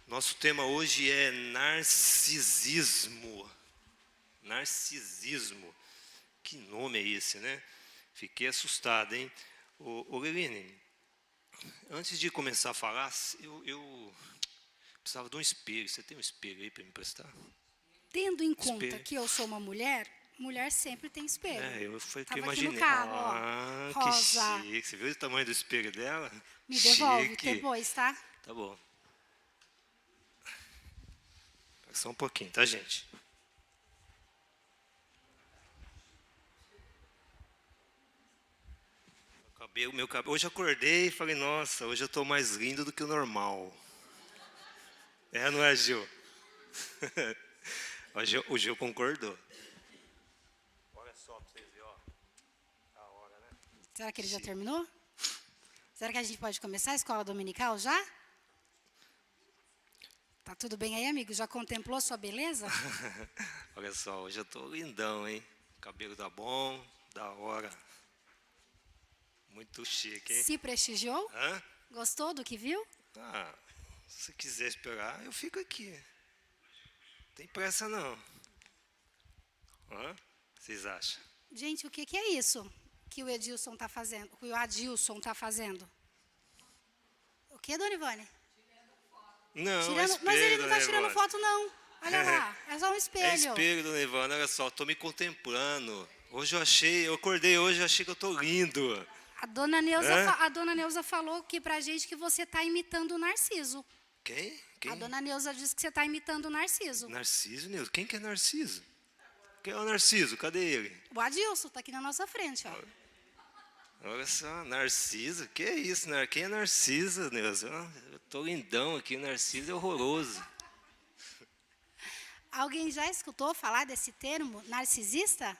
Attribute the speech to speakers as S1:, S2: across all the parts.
S1: Nosso tema hoje é narcisismo. Narcisismo. Que nome é esse, né? Fiquei assustado, hein? Ô Leline, antes de começar a falar, eu precisava de um espelho. Você tem um espelho aí para me emprestar?
S2: Tendo em conta
S1: Espelho.
S2: que eu sou uma mulher, mulher sempre tem espelho.
S1: Foi o que eu
S2: Tava aqui
S1: imaginei.
S2: no carro,
S1: Ah,
S2: ó,
S1: que
S2: rosa.
S1: chique. Você viu o tamanho do espelho dela?
S2: Me devolve
S1: Chique.
S2: depois, tá?
S1: Tá bom. Só um pouquinho, tá, gente? Meu cabelo. Hoje eu acordei e falei, nossa, hoje eu estou mais lindo do que o normal. É, não é, Gil? O Gil concordou. Olha só pra vocês verem, ó. A hora, né?
S2: Será que ele já terminou? Será que a gente pode começar a escola dominical já? Tá tudo bem aí, amigo? Já contemplou a sua beleza?
S1: Olha só, hoje eu estou lindão, hein? O cabelo tá bom, da hora. Muito chique, hein?
S2: Se prestigiou?
S1: Hã?
S2: Gostou do que viu?
S1: Ah, se você quiser esperar, eu fico aqui. Não tem pressa, não. Hã? Vocês acham?
S2: Gente, o que é isso que o Adilson tá fazendo? Que o Adilson tá fazendo? O que, dona Ivone?
S1: Não, é espelho,
S2: Mas ele não
S1: dona
S2: tá tirando
S1: Ivone.
S2: foto, não. Olha lá, é só um
S1: É
S2: espelho.
S1: espelho, dona Ivone, olha só, estou me contemplando. Hoje eu acordei hoje, achei que eu estou lindo.
S2: A dona Neuza falou que pra gente que você tá imitando o Narciso.
S1: Quem?
S2: A dona Neuza disse que você tá imitando o Narciso.
S1: Narciso, Neuza? Quem que é Narciso? Quem é o Narciso? Cadê ele?
S2: O Adilson tá aqui na nossa frente, ó.
S1: Olha só, Narciso, que é isso, quem é Narciso, Neuza? Eu tô lindão aqui, Narciso é horroroso.
S2: Alguém já escutou falar desse termo, narcisista?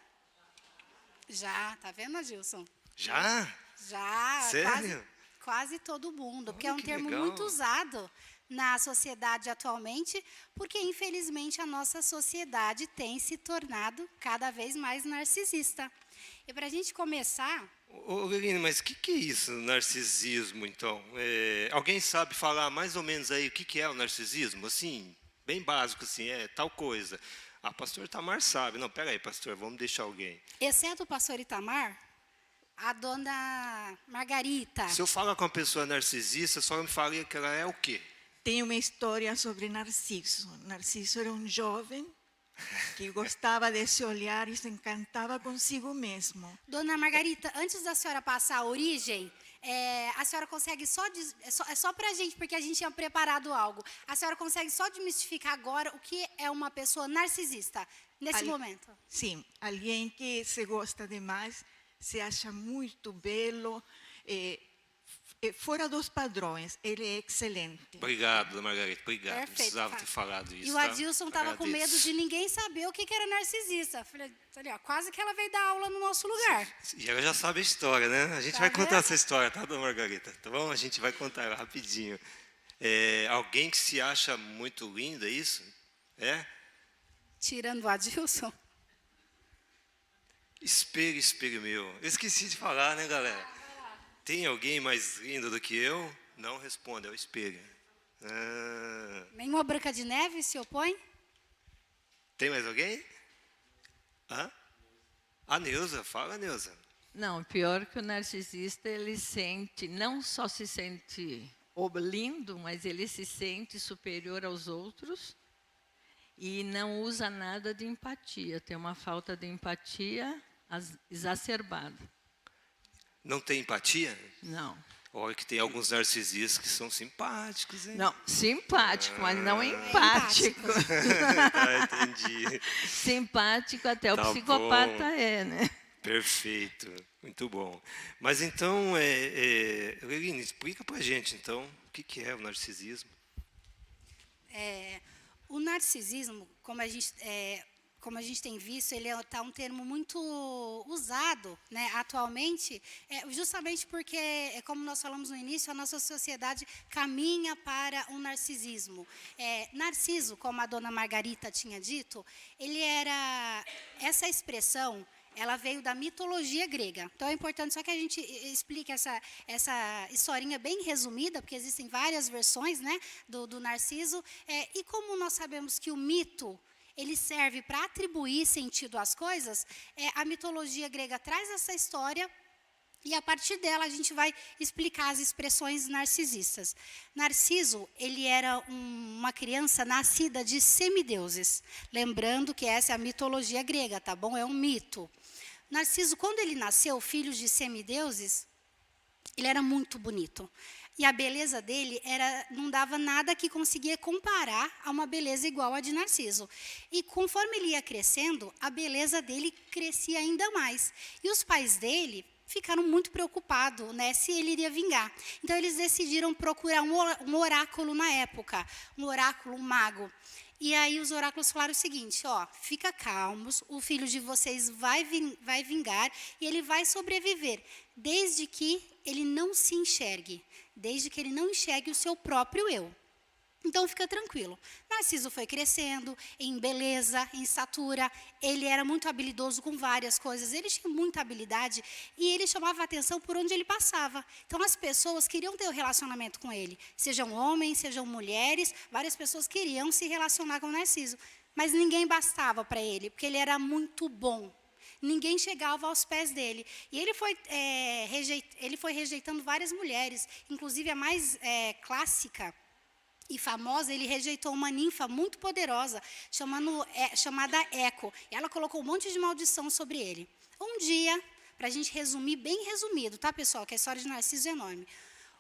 S2: Já, tá vendo, Adilson?
S1: Já?
S2: Já,
S1: Sério?
S2: quase todo mundo, porque
S1: Olha
S2: é um
S1: que
S2: termo
S1: legal.
S2: muito usado na sociedade atualmente, porque infelizmente a nossa sociedade tem se tornado cada vez mais narcisista. E para a gente começar,
S1: Ô, Leline, mas o que é isso, narcisismo, então? Alguém sabe falar mais ou menos aí o que é o narcisismo? Assim, bem básico, assim, é tal coisa. Ah, pastor Itamar sabe. Não, peraí, pastor, vamos deixar alguém.
S2: exceto o pastor Itamar, a dona Margarita.
S1: Se eu falar com uma pessoa narcisista, só me falaria que ela é o quê?
S3: Tem uma história sobre Narciso. Narciso era um jovem que gostava desse olhar e se encantava consigo mesmo.
S2: Dona Margarita, antes da senhora passar a origem, a senhora consegue é só para a gente, porque a gente tinha preparado algo. A senhora consegue só desmistificar agora o que é uma pessoa narcisista, nesse momento?
S3: Sim, alguém que se gosta demais, se acha muito belo, fora dos padrões, ele é excelente.
S1: Obrigado, dona Margarita, obrigado.
S2: Perfeito,
S1: Precisava
S2: tá.
S1: ter falado isso.
S2: E o
S1: tá?
S2: Adilson estava com medo
S1: Agradeço.
S2: de ninguém saber o que era narcisista. Falei, ali, ó, quase que ela veio dar aula no nosso lugar.
S1: E ela já sabe a história, né? A gente
S2: Tá
S1: vai contar
S2: vendo?
S1: essa história, tá, dona Margarita? Tá bom? A gente vai contar ela rapidinho. Alguém que se acha muito lindo, é isso? É?
S2: Tirando o Adilson.
S1: Espelho, espelho meu. Eu esqueci de falar, né, galera? Tem alguém mais lindo do que eu? Não responde, é o espelho. Ah,
S2: Nenhuma Branca de Neve se opõe?
S1: tem mais alguém? Hã? A Neuza, fala, Neuza.
S4: Não, pior que o narcisista, ele sente, não só se sente lindo, mas ele se sente superior aos outros e não usa nada de empatia. Tem uma falta de empatia exacerbada.
S1: Não tem empatia?
S4: Não.
S1: Olha que tem alguns narcisistas que são simpáticos, hein?
S4: Não, simpático, mas não empático.
S1: Tá, entendi.
S4: Simpático até
S1: Tá
S4: o psicopata
S1: bom.
S4: é, né?
S1: Perfeito, muito bom. Mas então, Leline, explica pra gente, então, o que é o narcisismo?
S2: O narcisismo, como a gente tem visto, ele está um termo muito usado, né, atualmente, justamente porque, como nós falamos no início, a nossa sociedade caminha para um narcisismo. Narciso, como a dona Margarita tinha dito, essa expressão, ela veio da mitologia grega. Então é importante só que a gente explique essa historinha bem resumida, porque existem várias versões, né, do Narciso. E como nós sabemos que o mito ele serve para atribuir sentido às coisas, a mitologia grega traz essa história. E a partir dela a gente vai explicar as expressões narcisistas. Narciso, ele era uma criança nascida de semideuses. Lembrando que essa é a mitologia grega, tá bom? É um mito. Narciso, quando ele nasceu, filho de semideuses, ele era muito bonito. E a beleza dele não dava nada que conseguia comparar a uma beleza igual a de Narciso. E conforme ele ia crescendo, a beleza dele crescia ainda mais. E os pais dele ficaram muito preocupados, né, se ele iria vingar. Então, eles decidiram procurar um oráculo na época, um oráculo, um mago. E aí os oráculos falaram o seguinte, fica calmos, o filho de vocês vai vingar e ele vai sobreviver, desde que ele não se enxergue, desde que ele não enxergue o seu próprio eu. Então, fica tranquilo. Narciso foi crescendo em beleza, em estatura. Ele era muito habilidoso com várias coisas. Ele tinha muita habilidade e ele chamava a atenção por onde ele passava. Então, as pessoas queriam ter um relacionamento com ele. Sejam homens, sejam mulheres. Várias pessoas queriam se relacionar com Narciso. Mas ninguém bastava para ele, porque ele era muito bom. Ninguém chegava aos pés dele. E ele foi rejeitando várias mulheres. Inclusive, a mais clássica e famosa, ele rejeitou uma ninfa muito poderosa, chamada Eco. E ela colocou um monte de maldição sobre ele. Um dia, para a gente resumir, bem resumido, tá, pessoal? Que a história de Narciso é enorme.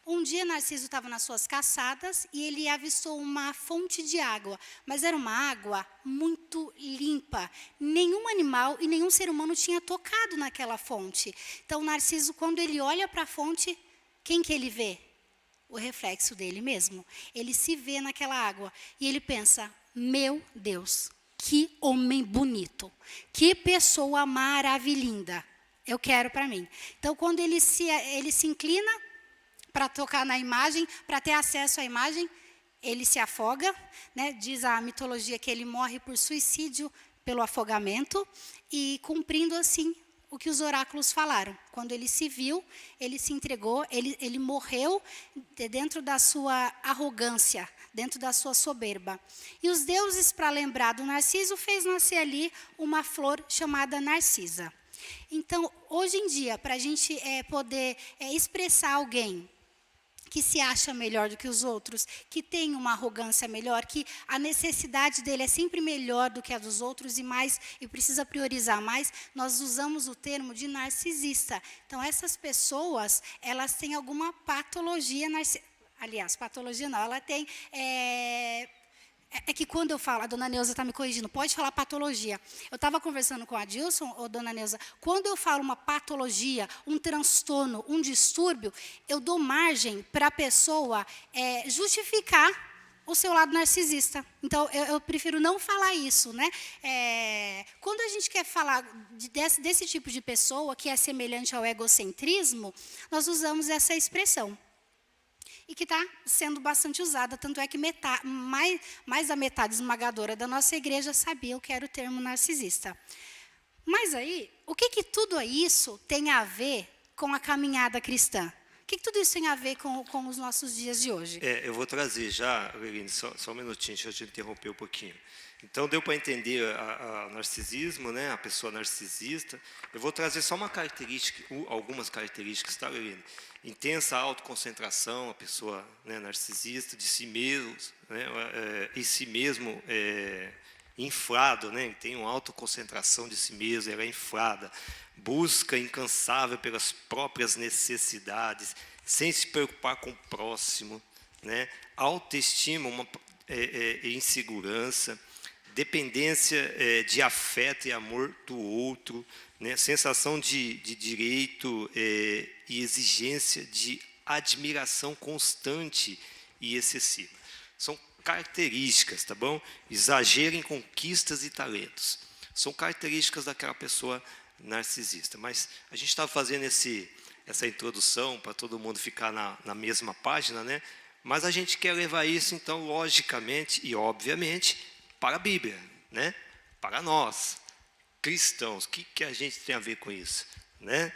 S2: Um dia, Narciso estava nas suas caçadas e ele avistou uma fonte de água. Mas era uma água muito limpa. Nenhum animal e nenhum ser humano tinha tocado naquela fonte. Então, Narciso, quando ele olha para a fonte, quem que ele vê? O reflexo dele mesmo. Ele se vê naquela água e ele pensa, meu Deus, que homem bonito, que pessoa maravilhosa, eu quero para mim. Então, quando ele se inclina para tocar na imagem, para ter acesso à imagem, ele se afoga, né? Diz a mitologia que ele morre por suicídio pelo afogamento e cumprindo assim o que os oráculos falaram. Quando ele se viu, ele se entregou, ele morreu dentro da sua arrogância, dentro da sua soberba. E os deuses, para lembrar do Narciso, fez nascer ali uma flor chamada Narcisa. Então, hoje em dia, para a gente poder expressar alguém que se acha melhor do que os outros, que tem uma arrogância melhor, que a necessidade dele é sempre melhor do que a dos outros e precisa priorizar mais, nós usamos o termo de narcisista. Então, essas pessoas, elas têm alguma patologia narcisista. Aliás, patologia não, ela tem... É que quando eu falo, a dona Neuza está me corrigindo, pode falar patologia. Eu estava conversando com a Dilson, dona Neuza, quando eu falo uma patologia, um transtorno, um distúrbio, eu dou margem para a pessoa justificar o seu lado narcisista. Então, eu prefiro não falar isso, né? Quando a gente quer falar desse tipo de pessoa, que é semelhante ao egocentrismo, nós usamos essa expressão. E que está sendo bastante usada, tanto é que mais da metade esmagadora da nossa igreja sabia o que era o termo narcisista. Mas aí, o que tudo isso tem a ver com a caminhada cristã? O que tudo isso tem a ver com os nossos dias de hoje?
S1: Eu vou trazer já, Leline, só um minutinho, deixa eu te interromper um pouquinho. Então, deu para entender o narcisismo, né, a pessoa narcisista. Eu vou trazer só uma característica, algumas características, tá, Leline? Intensa autoconcentração, a pessoa, né, narcisista, de si mesmo, né, em si mesmo inflado, né, tem uma autoconcentração de si mesmo, ela é inflada, busca incansável pelas próprias necessidades, sem se preocupar com o próximo, né, autoestima, insegurança, dependência de afeto e amor do outro, né, sensação de direito e exigência de admiração constante e excessiva. São características, tá bom? Exagero em conquistas e talentos. São características daquela pessoa narcisista. Mas a gente estava fazendo essa introdução para todo mundo ficar na mesma página, né? Mas a gente quer levar isso, então, logicamente e obviamente, para a Bíblia, né? Para nós. cristãos. O que a gente tem a ver com isso, né?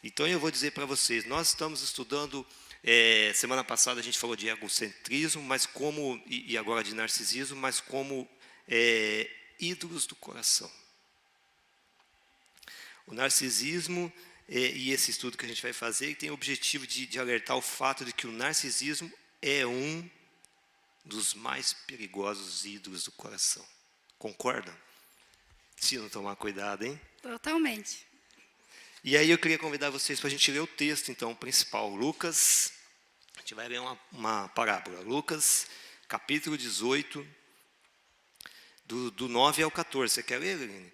S1: Então eu vou dizer para vocês, nós estamos estudando, semana passada a gente falou de egocentrismo, mas como, e agora de narcisismo, mas como ídolos do coração. O narcisismo, e esse estudo que a gente vai fazer, tem o objetivo de alertar o fato de que o narcisismo é um dos mais perigosos ídolos do coração. Concordam? Se não tomar cuidado, hein?
S2: Totalmente.
S1: E aí eu queria convidar vocês para a gente ler o texto, então, principal. Lucas, a gente vai ler uma parábola. Lucas, capítulo 18, do 9 ao 14. Você quer ler, Lene?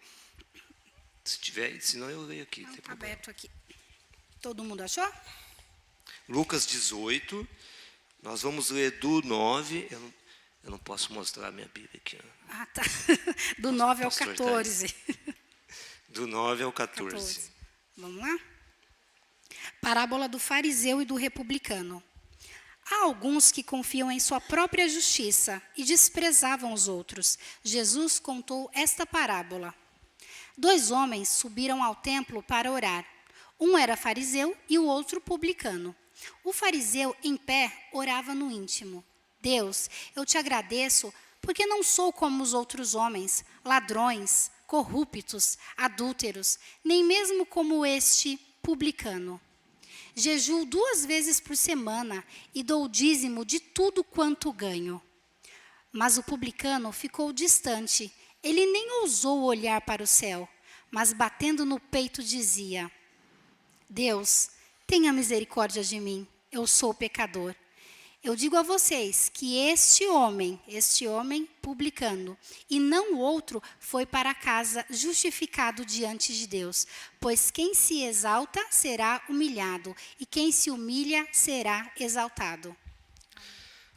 S1: Se tiver, senão eu leio aqui.
S2: Está aberto aqui. Todo mundo achou?
S1: Lucas 18, nós vamos ler do 9. Eu não posso mostrar a minha Bíblia aqui. Né?
S2: Ah, tá. Do 9 ao
S1: Pastor
S2: 14.
S1: Do 9 ao 14.
S2: Vamos lá? Parábola do fariseu e do republicano. Há alguns que confiam em sua própria justiça e desprezavam os outros. Jesus contou esta parábola. 2 homens subiram ao templo para orar. Um era fariseu e o outro publicano. O fariseu, em pé, orava no íntimo. Deus, eu te agradeço porque não sou como os outros homens, ladrões, corruptos, adúlteros, nem mesmo como este publicano. Jejuo 2 vezes por semana e dou o dízimo de tudo quanto ganho. Mas o publicano ficou distante. Ele nem ousou olhar para o céu, mas batendo no peito dizia: Deus, tenha misericórdia de mim, eu sou pecador. Eu digo a vocês que este homem publicano, e não o outro, foi para casa justificado diante de Deus. Pois quem se exalta será humilhado, e quem se humilha será exaltado.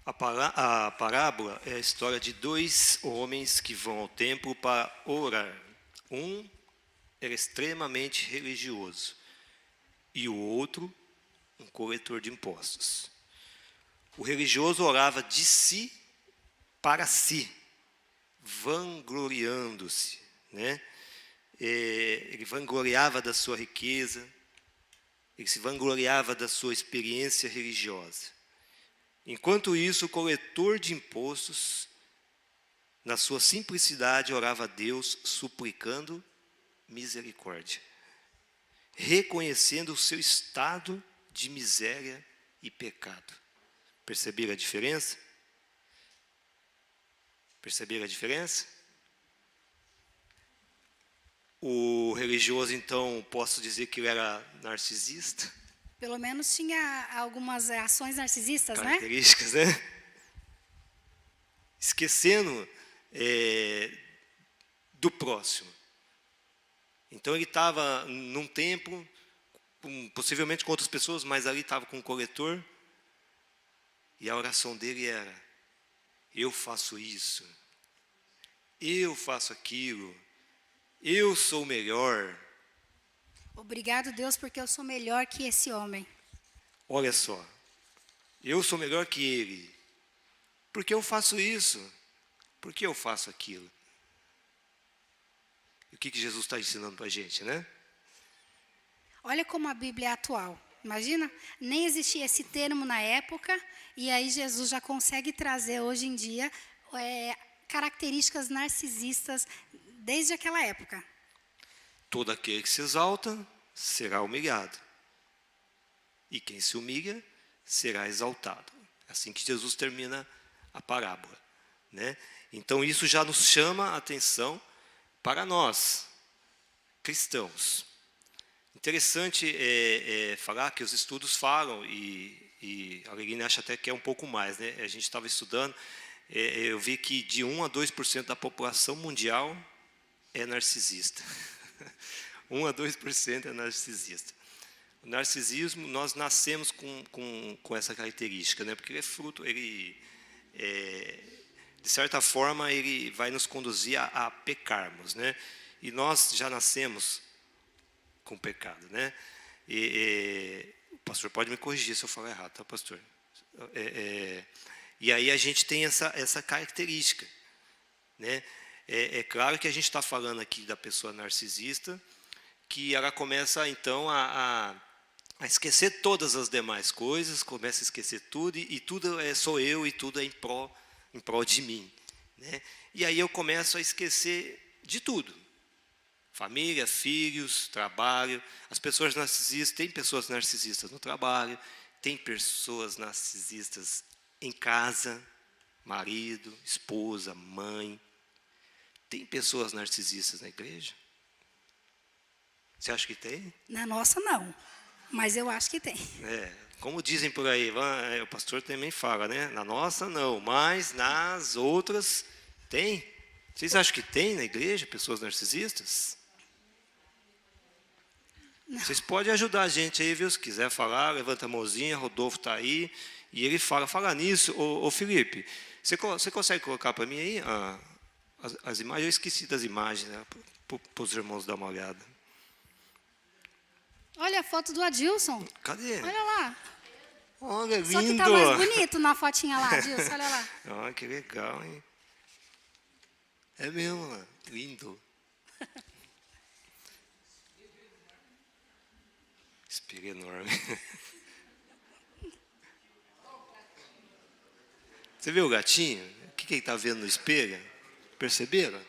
S1: A parábola é a história de 2 homens que vão ao templo para orar. Um era extremamente religioso e o outro um coletor de impostos. O religioso orava de si para si, vangloriando-se, né? Ele vangloriava da sua riqueza, ele se vangloriava da sua experiência religiosa. Enquanto isso, o coletor de impostos, na sua simplicidade, orava a Deus, suplicando misericórdia, reconhecendo o seu estado de miséria e pecado. Perceberam a diferença? Perceberam a diferença? O religioso, então, posso dizer que ele era narcisista?
S2: Pelo menos tinha algumas ações narcisistas, né?
S1: Características, né? Esquecendo do próximo. Então ele estava num templo, possivelmente com outras pessoas, mas ali estava com um coletor. E a oração dele era: eu faço isso, eu faço aquilo, eu sou melhor.
S2: Obrigado, Deus, porque eu sou melhor que esse homem.
S1: Olha só, eu sou melhor que ele, porque eu faço isso, porque eu faço aquilo. E o que Jesus está ensinando para a gente, né?
S2: Olha como a Bíblia é atual. Imagina, nem existia esse termo na época, e aí Jesus já consegue trazer hoje em dia características narcisistas desde aquela época.
S1: Todo aquele que se exalta será humilhado, e quem se humilha será exaltado. É assim que Jesus termina a parábola, né? Então isso já nos chama a atenção para nós, cristãos. Interessante falar que os estudos falam, e a Aline acha até que é um pouco mais, né? A gente estava estudando, eu vi que de 1 a 2% da população mundial é narcisista. 1 a 2% é narcisista. O narcisismo, nós nascemos com essa característica, né? Porque ele é fruto, de certa forma, ele vai nos conduzir a pecarmos, né? E nós já nascemos com pecado, né? O pastor pode me corrigir se eu falar errado, tá, pastor? E aí a gente tem essa característica, né? É claro que a gente está falando aqui da pessoa narcisista, que ela começa, então, a esquecer todas as demais coisas, começa a esquecer tudo, e tudo sou eu, e tudo é em prol de mim, né? E aí eu começo a esquecer de tudo. Família, filhos, trabalho. As pessoas narcisistas, tem pessoas narcisistas no trabalho, tem pessoas narcisistas em casa, marido, esposa, mãe. Tem pessoas narcisistas na igreja? Você acha que tem?
S2: Na nossa, não. Mas eu acho que tem.
S1: Como dizem por aí, o pastor também fala, né? Na nossa, não, mas nas outras, tem. Vocês acham que tem na igreja pessoas narcisistas?
S2: Não.
S1: Vocês podem ajudar a gente aí, viu? Se quiser falar, levanta a mãozinha, Rodolfo está aí. E ele fala nisso. Ô Felipe, você consegue colocar para mim aí as imagens? Eu esqueci das imagens, né? Para os irmãos dar uma olhada.
S2: Olha a foto do Adilson.
S1: Cadê?
S2: Olha lá.
S1: Olha, lindo.
S2: Só que tá mais bonito na fotinha lá, Adilson. Olha lá.
S1: Olha, que legal, hein? É mesmo, lindo. Espelho enorme. Você viu o gatinho? O que ele está vendo no espelho? Perceberam?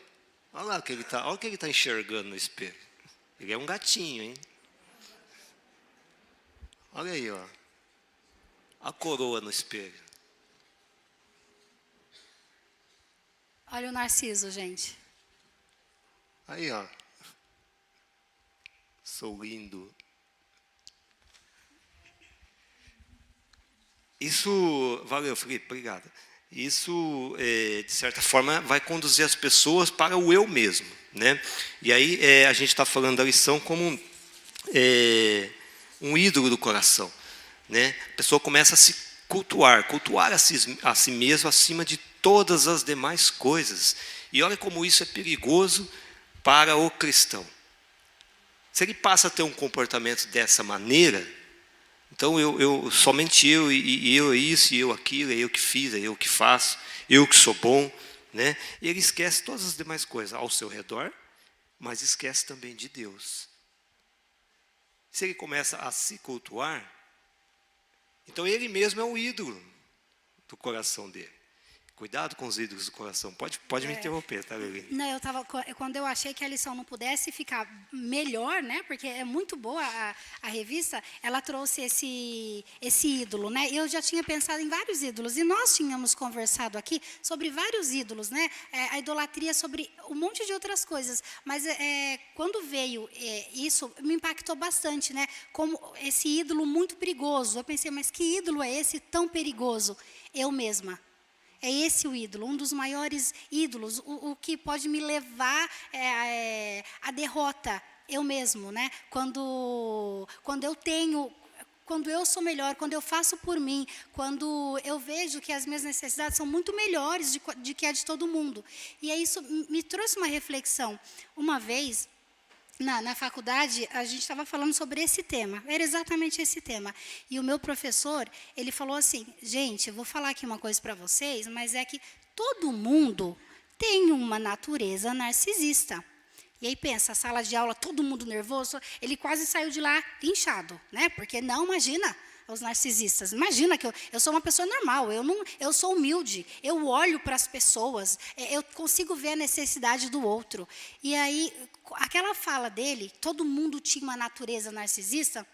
S1: Olha lá o que ele está enxergando no espelho. Ele é um gatinho, hein? Olha aí, ó. A coroa no espelho.
S2: Olha o Narciso, gente.
S1: Aí, ó. Sou lindo. Isso, valeu, Felipe, obrigado. Isso, de certa forma, vai conduzir as pessoas para o eu mesmo, né? E aí a gente está falando da lição como um ídolo do coração, né? A pessoa começa a se cultuar a si mesmo acima de todas as demais coisas. E olha como isso é perigoso para o cristão. Se ele passa a ter um comportamento dessa maneira, então somente eu, e eu isso, e eu aquilo, é eu que fiz, é eu que faço, eu que sou bom, né? E ele esquece todas as demais coisas ao seu redor, mas esquece também de Deus. Se ele começa a se cultuar, então ele mesmo é o ídolo do coração dele. Cuidado com os ídolos do coração. Pode me interromper, tá, Lili?
S2: Não, quando eu achei que a lição não pudesse ficar melhor, né? Porque é muito boa a revista, ela trouxe esse ídolo, né? Eu já tinha pensado em vários ídolos e nós tínhamos conversado aqui sobre vários ídolos, né? A idolatria, sobre um monte de outras coisas. Mas quando veio isso, me impactou bastante, né? Como esse ídolo muito perigoso. Eu pensei, mas que ídolo é esse tão perigoso? Eu mesma. É esse o ídolo, um dos maiores ídolos, o que pode me levar à derrota, eu mesmo, né? Quando eu sou melhor, quando eu faço por mim, quando eu vejo que as minhas necessidades são muito melhores de que a de todo mundo. E aí isso me trouxe uma reflexão. Uma vez, na faculdade, a gente estava falando sobre esse tema, era exatamente esse tema. E o meu professor, ele falou assim, gente, eu vou falar aqui uma coisa para vocês, mas é que todo mundo tem uma natureza narcisista. E aí pensa, a sala de aula, todo mundo nervoso, ele quase saiu de lá inchado, né? Porque não, imagina, os narcisistas. Imagina que eu sou uma pessoa normal, eu sou humilde, eu olho para as pessoas, eu consigo ver a necessidade do outro. E aí, aquela fala dele, todo mundo tinha uma natureza narcisista,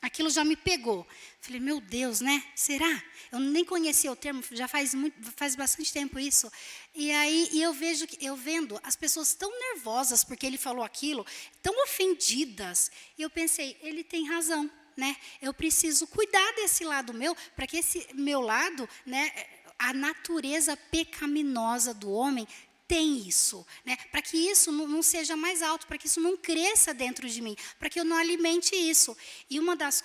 S2: aquilo já me pegou. Falei, meu Deus, né? Será? Eu nem conhecia o termo, já faz bastante tempo isso. E aí eu vendo as pessoas tão nervosas porque ele falou aquilo, tão ofendidas. E eu pensei, ele tem razão. Né? Eu preciso cuidar desse lado meu, para que esse meu lado, né, a natureza pecaminosa do homem tem isso, né? Para que isso não seja mais alto, para que isso não cresça dentro de mim, para que eu não alimente isso. E uma das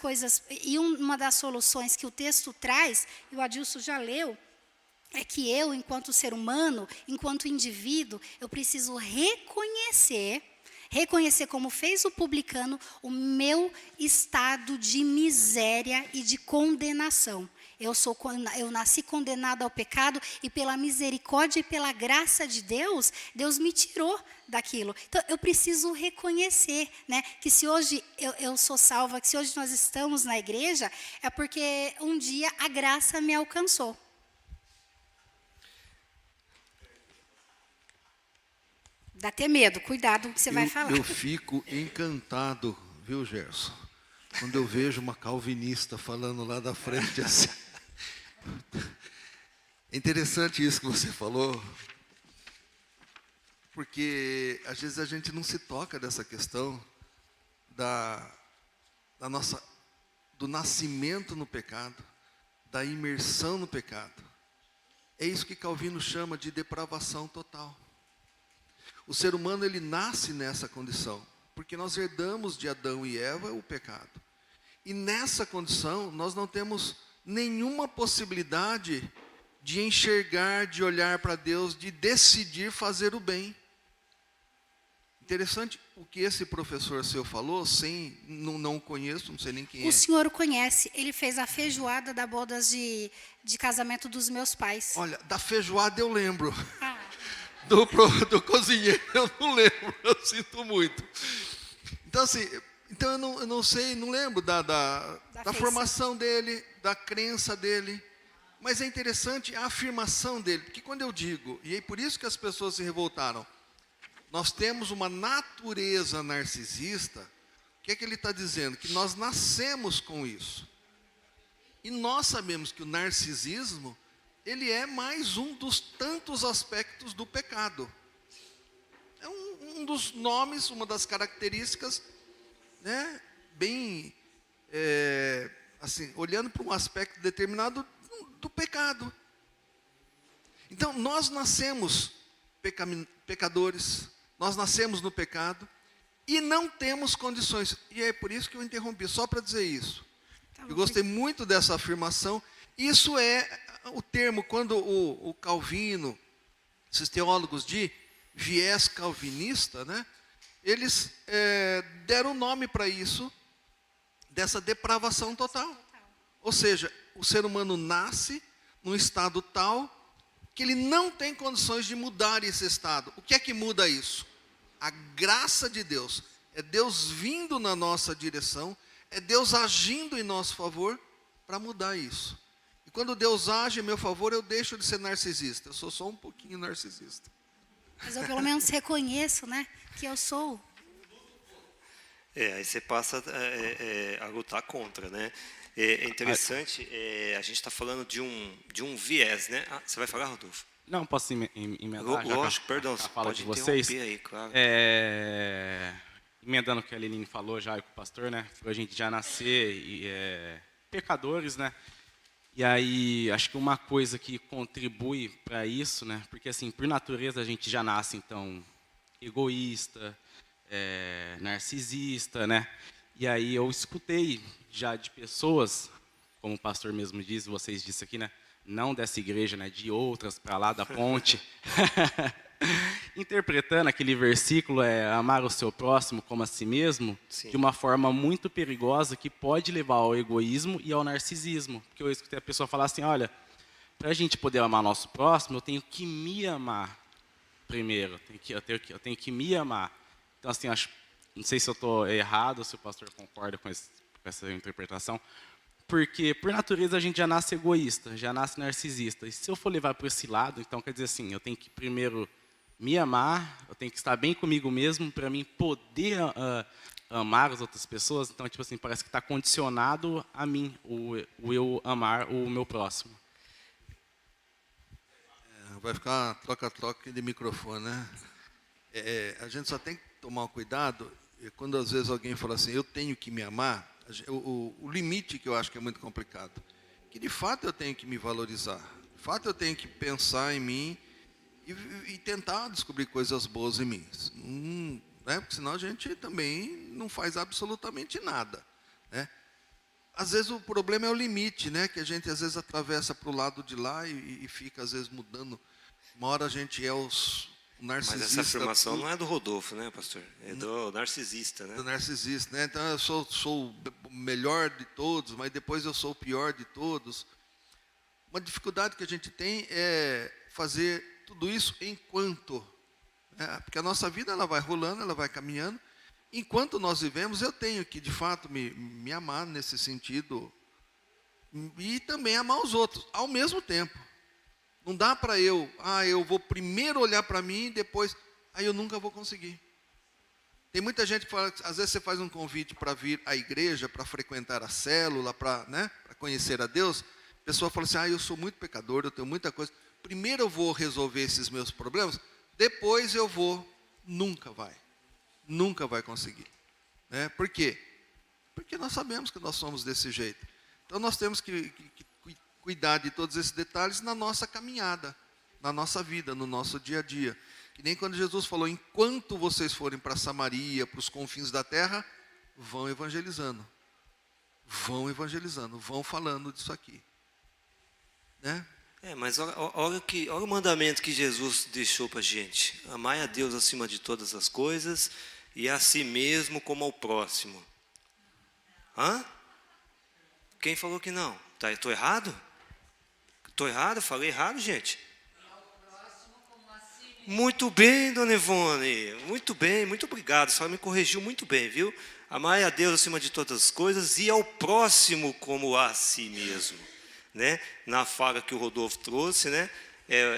S2: soluções que o texto traz, e o Adilson já leu, é que eu, enquanto ser humano, enquanto indivíduo, eu preciso reconhecer como fez o publicano, o meu estado de miséria e de condenação. Eu nasci condenado ao pecado e pela misericórdia e pela graça de Deus, Deus me tirou daquilo. Então, eu preciso reconhecer, né, que se hoje eu sou salva, que se hoje nós estamos na igreja, é porque um dia a graça me alcançou. Dá até medo, cuidado com o que você vai falar.
S5: Eu fico encantado, viu, Gerson? Quando eu vejo uma calvinista falando lá da frente assim. É interessante isso que você falou, porque às vezes a gente não se toca dessa questão do nascimento no pecado, da imersão no pecado. É isso que Calvino chama de depravação total. O ser humano, ele nasce nessa condição, porque nós herdamos de Adão e Eva o pecado. E nessa condição, nós não temos nenhuma possibilidade de enxergar, de olhar para Deus, de decidir fazer o bem. Interessante o que esse professor seu falou, não conheço, não sei nem quem é.
S2: O senhor o conhece, ele fez a feijoada da bodas de casamento dos meus pais.
S5: Olha, da feijoada eu lembro.
S2: Ah.
S5: Do cozinheiro eu não lembro, eu sinto muito. Então assim, eu não sei, não lembro da formação dele, da crença dele. Mas é interessante a afirmação dele, porque quando eu digo, e é por isso que as pessoas se revoltaram, nós temos uma natureza narcisista, o que é que ele está dizendo? Que nós nascemos com isso. E nós sabemos que o narcisismo, ele é mais um dos tantos aspectos do pecado. É um dos nomes, uma das características, né, bem, assim, olhando para um aspecto determinado do pecado. Então, nós nascemos pecadores, nós nascemos no pecado e não temos condições. E é por isso que eu interrompi, só para dizer isso. Eu gostei muito dessa afirmação. Isso é o termo, quando o Calvino, esses teólogos de viés calvinista, né, eles deram nome para isso, dessa depravação total. Ou seja, o ser humano nasce num estado tal que ele não tem condições de mudar esse estado. O que é que muda isso? A graça de Deus. É Deus vindo na nossa direção, é Deus agindo em nosso favor para mudar isso. E quando Deus age em meu favor, eu deixo de ser narcisista. Eu sou só um pouquinho narcisista.
S2: Mas eu pelo menos reconheço, né, que eu sou.
S1: Aí você passa a lutar contra, né? É interessante, a gente está falando de um viés, né? Ah, você vai falar, Rodolfo?
S6: Não, posso emendar?
S1: Lógico, perdão,
S6: a fala
S1: pode
S6: de vocês.
S1: interromper aí, claro.
S6: Emendando o que a Leline falou já, e com o pastor, né? Para a gente já nascer pecadores, né? E aí, acho que uma coisa que contribui para isso, né? Porque, assim, por natureza, a gente já nasce, então, egoísta, narcisista, né? E aí, eu escutei já de pessoas, como o pastor mesmo diz, vocês disseram aqui, né? Não dessa igreja, né? De outras, para lá da ponte. Interpretando aquele versículo, amar o seu próximo como a si mesmo, sim, de uma forma muito perigosa que pode levar ao egoísmo e ao narcisismo. Porque eu escutei a pessoa falar assim, olha, para a gente poder amar nosso próximo, eu tenho que me amar primeiro, eu tenho que me amar. Então, assim, não sei se eu estou errado, se o pastor concorda com essa interpretação, porque, por natureza, a gente já nasce egoísta, já nasce narcisista. E se eu for levar para esse lado, então, quer dizer assim, eu tenho que primeiro me amar, eu tenho que estar bem comigo mesmo para mim poder amar as outras pessoas. Então, tipo assim, parece que está condicionado a mim, o eu amar o meu próximo.
S5: Vai ficar troca-troca de microfone, né? A gente só tem que tomar cuidado, quando às vezes alguém fala assim, eu tenho que me amar, o limite que eu acho que é muito complicado, que de fato eu tenho que me valorizar, de fato eu tenho que pensar em mim, e tentar descobrir coisas boas em mim, né? Porque senão a gente também não faz absolutamente nada, né? Às vezes o problema é o limite, né? Que a gente às vezes atravessa para o lado de lá e fica às vezes mudando. Uma hora a gente é o narcisista.
S1: Mas essa afirmação não é do Rodolfo, né, pastor? É do narcisista, né?
S5: Do narcisista, né? Então eu sou o melhor de todos, mas depois eu sou o pior de todos. Uma dificuldade que a gente tem é fazer tudo isso enquanto, né? Porque a nossa vida ela vai rolando, ela vai caminhando. Enquanto nós vivemos, eu tenho que, de fato, me amar nesse sentido e também amar os outros, ao mesmo tempo. Não dá para eu vou primeiro olhar para mim e depois, eu nunca vou conseguir. Tem muita gente que fala, às vezes você faz um convite para vir à igreja, para frequentar a célula, para conhecer a Deus, a pessoa fala assim, eu sou muito pecador, eu tenho muita coisa, primeiro eu vou resolver esses meus problemas, depois eu vou, nunca vai conseguir. Né? Por quê? Porque nós sabemos que nós somos desse jeito. Então nós temos que cuidar de todos esses detalhes na nossa caminhada, na nossa vida, no nosso dia a dia. Que nem quando Jesus falou, enquanto vocês forem para Samaria, para os confins da terra, vão evangelizando, vão falando disso aqui. Né?
S1: Mas olha o mandamento que Jesus deixou para a gente. Amai a Deus acima de todas as coisas e a si mesmo como ao próximo. Quem falou que não? Estou errado? Estou errado? Falei errado, gente? Muito bem, dona Ivone. Muito bem, muito obrigado. A senhora me corrigiu muito bem, viu? Amai a Deus acima de todas as coisas e ao próximo como a si mesmo. Né? Na fala que o Rodolfo trouxe, né?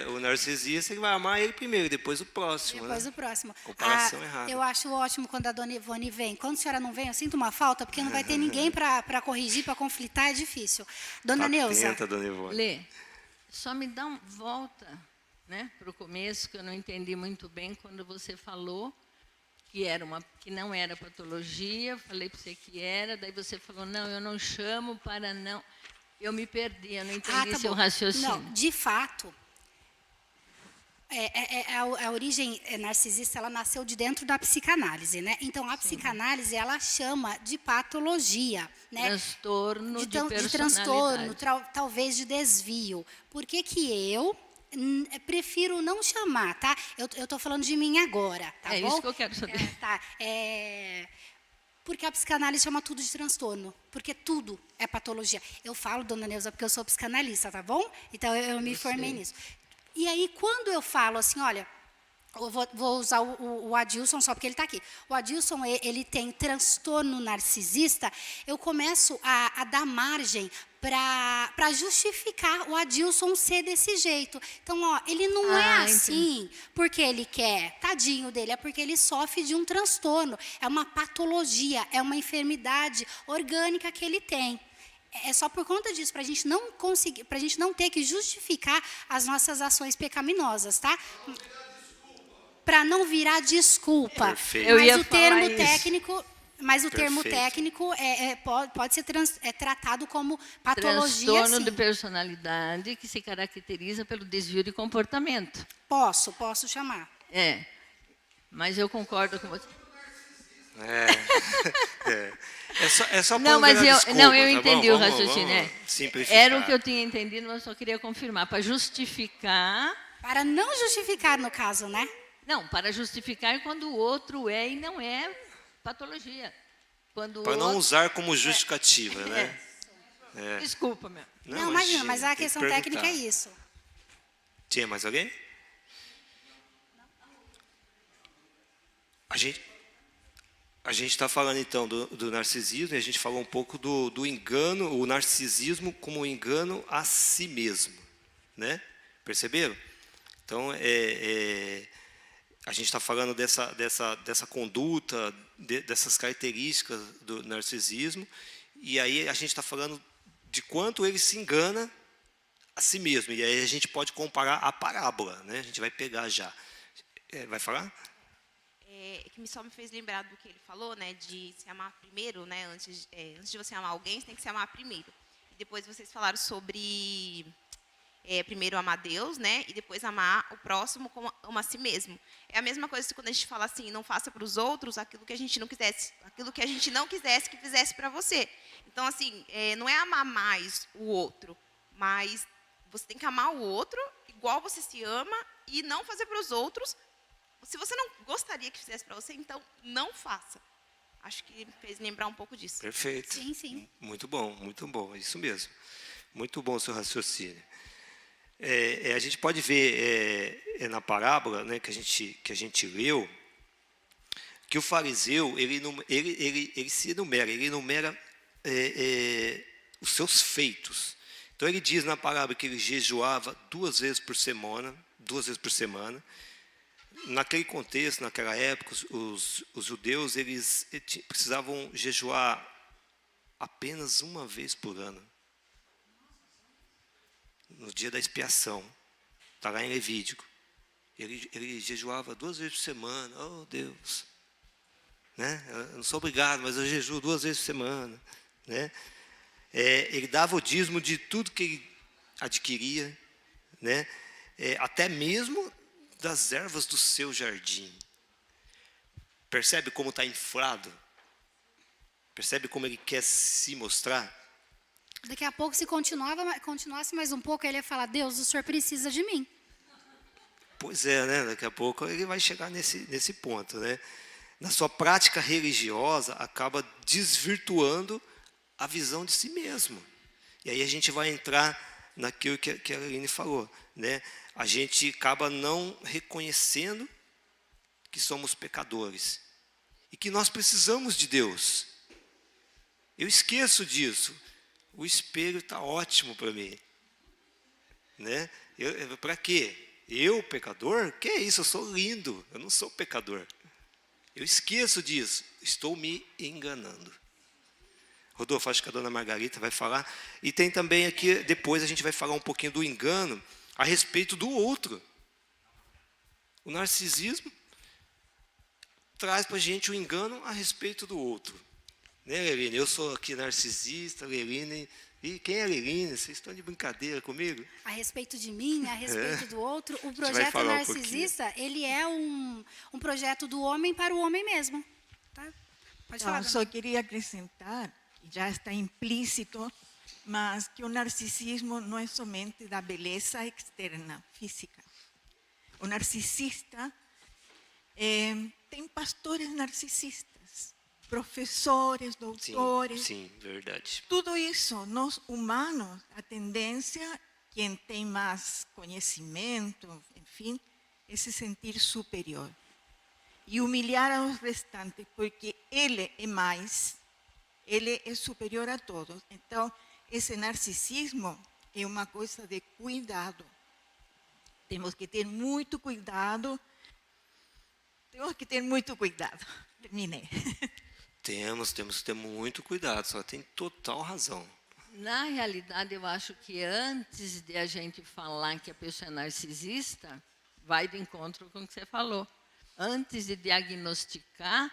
S1: O narcisista ele vai amar ele primeiro, depois o próximo.
S2: Depois
S1: né?
S2: o próximo.
S1: Comparação errada.
S2: Eu acho ótimo quando a dona Ivone vem. Quando a senhora não vem, eu sinto uma falta, porque não vai ter ninguém para corrigir, para conflitar, é difícil. Dona Neuza.
S1: Atenta, dona Ivone.
S4: Lê, só me dá uma volta, né, para o começo, que eu não entendi muito bem quando você falou que não era patologia, falei para você que era, daí você falou, não, eu não chamo para não... Eu me perdi, eu não entendi seu raciocínio.
S2: Não, de fato, a origem narcisista, ela nasceu de dentro da psicanálise, né? Então, a psicanálise, ela chama de patologia, né?
S4: Transtorno de personalidade.
S2: De transtorno, talvez de desvio. Por que eu prefiro não chamar, tá? Eu estou falando de mim agora, tá bom?
S4: É isso que eu quero saber.
S2: Porque a psicanálise chama tudo de transtorno, porque tudo é patologia. Eu falo, dona Neuza, porque eu sou psicanalista, tá bom? Então, eu me formei nisso. E aí, quando eu falo assim, olha, eu vou usar o Adilson só porque ele está aqui. O Adilson, ele tem transtorno narcisista, eu começo a dar margem para justificar o Adilson ser desse jeito. Então, ele não é assim porque ele quer, tadinho dele, é porque ele sofre de um transtorno. É uma patologia, é uma enfermidade orgânica que ele tem. É só por conta disso, para a gente não conseguir, para a gente não ter que justificar as nossas ações pecaminosas, tá? Para não virar desculpa.
S1: Perfeito.
S4: Eu ia
S2: Mas o termo
S4: falar
S2: técnico, mas o termo
S1: Perfeito.
S2: técnico pode ser tratado como patologia,
S4: transtorno
S2: sim.
S4: de personalidade que se caracteriza pelo desvio de comportamento.
S2: Posso chamar.
S4: Mas eu concordo com você.
S1: É só
S4: Não,
S1: pra
S4: mas
S1: virar desculpa,
S4: eu
S1: tá
S4: entendi
S1: bom?
S4: o raciocínio.
S1: Vamos simplificar.
S4: Era o que eu tinha entendido, mas só queria confirmar. Para justificar...
S2: Para não justificar, no caso, né?
S4: Não, para justificar quando o outro é e não é patologia.
S1: Para não usar como justificativa, né?
S4: Desculpa, meu.
S2: Não, imagina, mas a
S1: tem que
S2: questão técnica é
S1: perguntar.
S2: isso.
S1: Tinha mais alguém? A gente está falando, então, do narcisismo, e a gente falou um pouco do engano, o narcisismo como um engano a si mesmo. Né? Perceberam? Então, a gente está falando dessa conduta, dessas características do narcisismo, e aí a gente está falando de quanto ele se engana a si mesmo. E aí a gente pode comparar a parábola, né? A gente vai pegar já. Vai falar?
S7: Que só me fez lembrar do que ele falou, né? De se amar primeiro, né? Antes de você amar alguém, você tem que se amar primeiro. E depois vocês falaram sobre primeiro amar Deus, né? E depois amar o próximo como ama a si mesmo. É a mesma coisa que quando a gente fala assim, não faça para os outros aquilo que a gente não quisesse que fizesse para você. Então, assim, não é amar mais o outro, mas você tem que amar o outro igual você se ama e não fazer para os outros. Se você não gostaria que fizesse para você, então não faça. Acho que me fez lembrar um pouco disso.
S1: Perfeito.
S2: Sim.
S1: Muito bom, isso mesmo. Muito bom o seu raciocínio. A gente pode ver na parábola, né, que a gente leu, que o fariseu ele se enumera os seus feitos. Então ele diz na parábola que ele jejuava 2 vezes por semana. Naquele contexto, naquela época, os judeus eles precisavam jejuar apenas 1 vez por ano, no dia da expiação. Está lá em Levítico. Ele jejuava 2 vezes por semana. Oh, Deus! Né? Eu não sou obrigado, mas eu jejuo 2 vezes por semana. Né? Ele dava o dízimo de tudo que ele adquiria, né? Até mesmo das ervas do seu jardim. Percebe como está inflado? Percebe como ele quer se mostrar?
S2: Daqui a pouco, se continuasse mais um pouco, ele ia falar, Deus, o Senhor precisa de mim.
S1: Pois é, né? Daqui a pouco ele vai chegar nesse ponto, né? Na sua prática religiosa, acaba desvirtuando a visão de si mesmo. E aí a gente vai entrar naquilo que a Aline falou, né? A gente acaba não reconhecendo que somos pecadores e que nós precisamos de Deus. Eu esqueço disso. O espelho está ótimo para mim, né? Para quê? Eu, pecador? Que isso? Eu sou lindo. Eu não sou pecador. Eu esqueço disso. Estou me enganando. Rodolfo, acho que a dona Margarita vai falar. E tem também aqui, depois a gente vai falar um pouquinho do engano a respeito do outro. O narcisismo traz para a gente o engano a respeito do outro. Né, Leline? Eu sou aqui narcisista, Leline. E quem é Leline? Vocês estão de brincadeira comigo?
S2: A respeito de mim, a respeito do outro, o projeto narcisista, ele é um projeto do homem para o homem mesmo. Tá? Pode falar.
S3: Eu só queria acrescentar, já está implícito, mas que o narcisismo não é somente da beleza externa, física. O narcisista tem pastores narcisistas, professores, doutores.
S1: Sim, verdade.
S3: Tudo isso, nós humanos, a tendência, quem tem mais conhecimento, enfim, é se sentir superior. E humilhar aos restantes, porque ele é mais, ele é superior a todos. Então, esse narcisismo é uma coisa de cuidado. Temos que ter muito cuidado. Terminei.
S1: Temos que ter muito cuidado, só tem total razão.
S4: Na realidade, eu acho que antes de a gente falar que a pessoa é narcisista, vai de encontro com o que você falou. Antes de diagnosticar,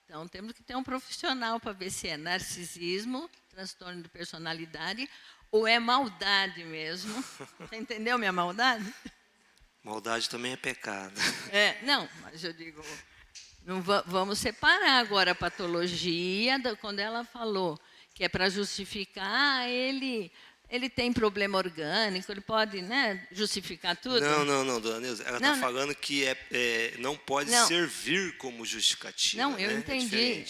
S4: então temos que ter um profissional para ver se é narcisismo, transtorno de personalidade, ou é maldade mesmo. Você entendeu minha maldade?
S1: Maldade também é pecado.
S4: Não, mas eu digo, não vamos separar agora a patologia, quando ela falou que é para justificar, ele tem problema orgânico, ele pode, né, justificar tudo?
S1: Não, dona Neuza, ela está falando que não pode servir como justificativa.
S4: Não, eu
S1: né?
S4: entendi,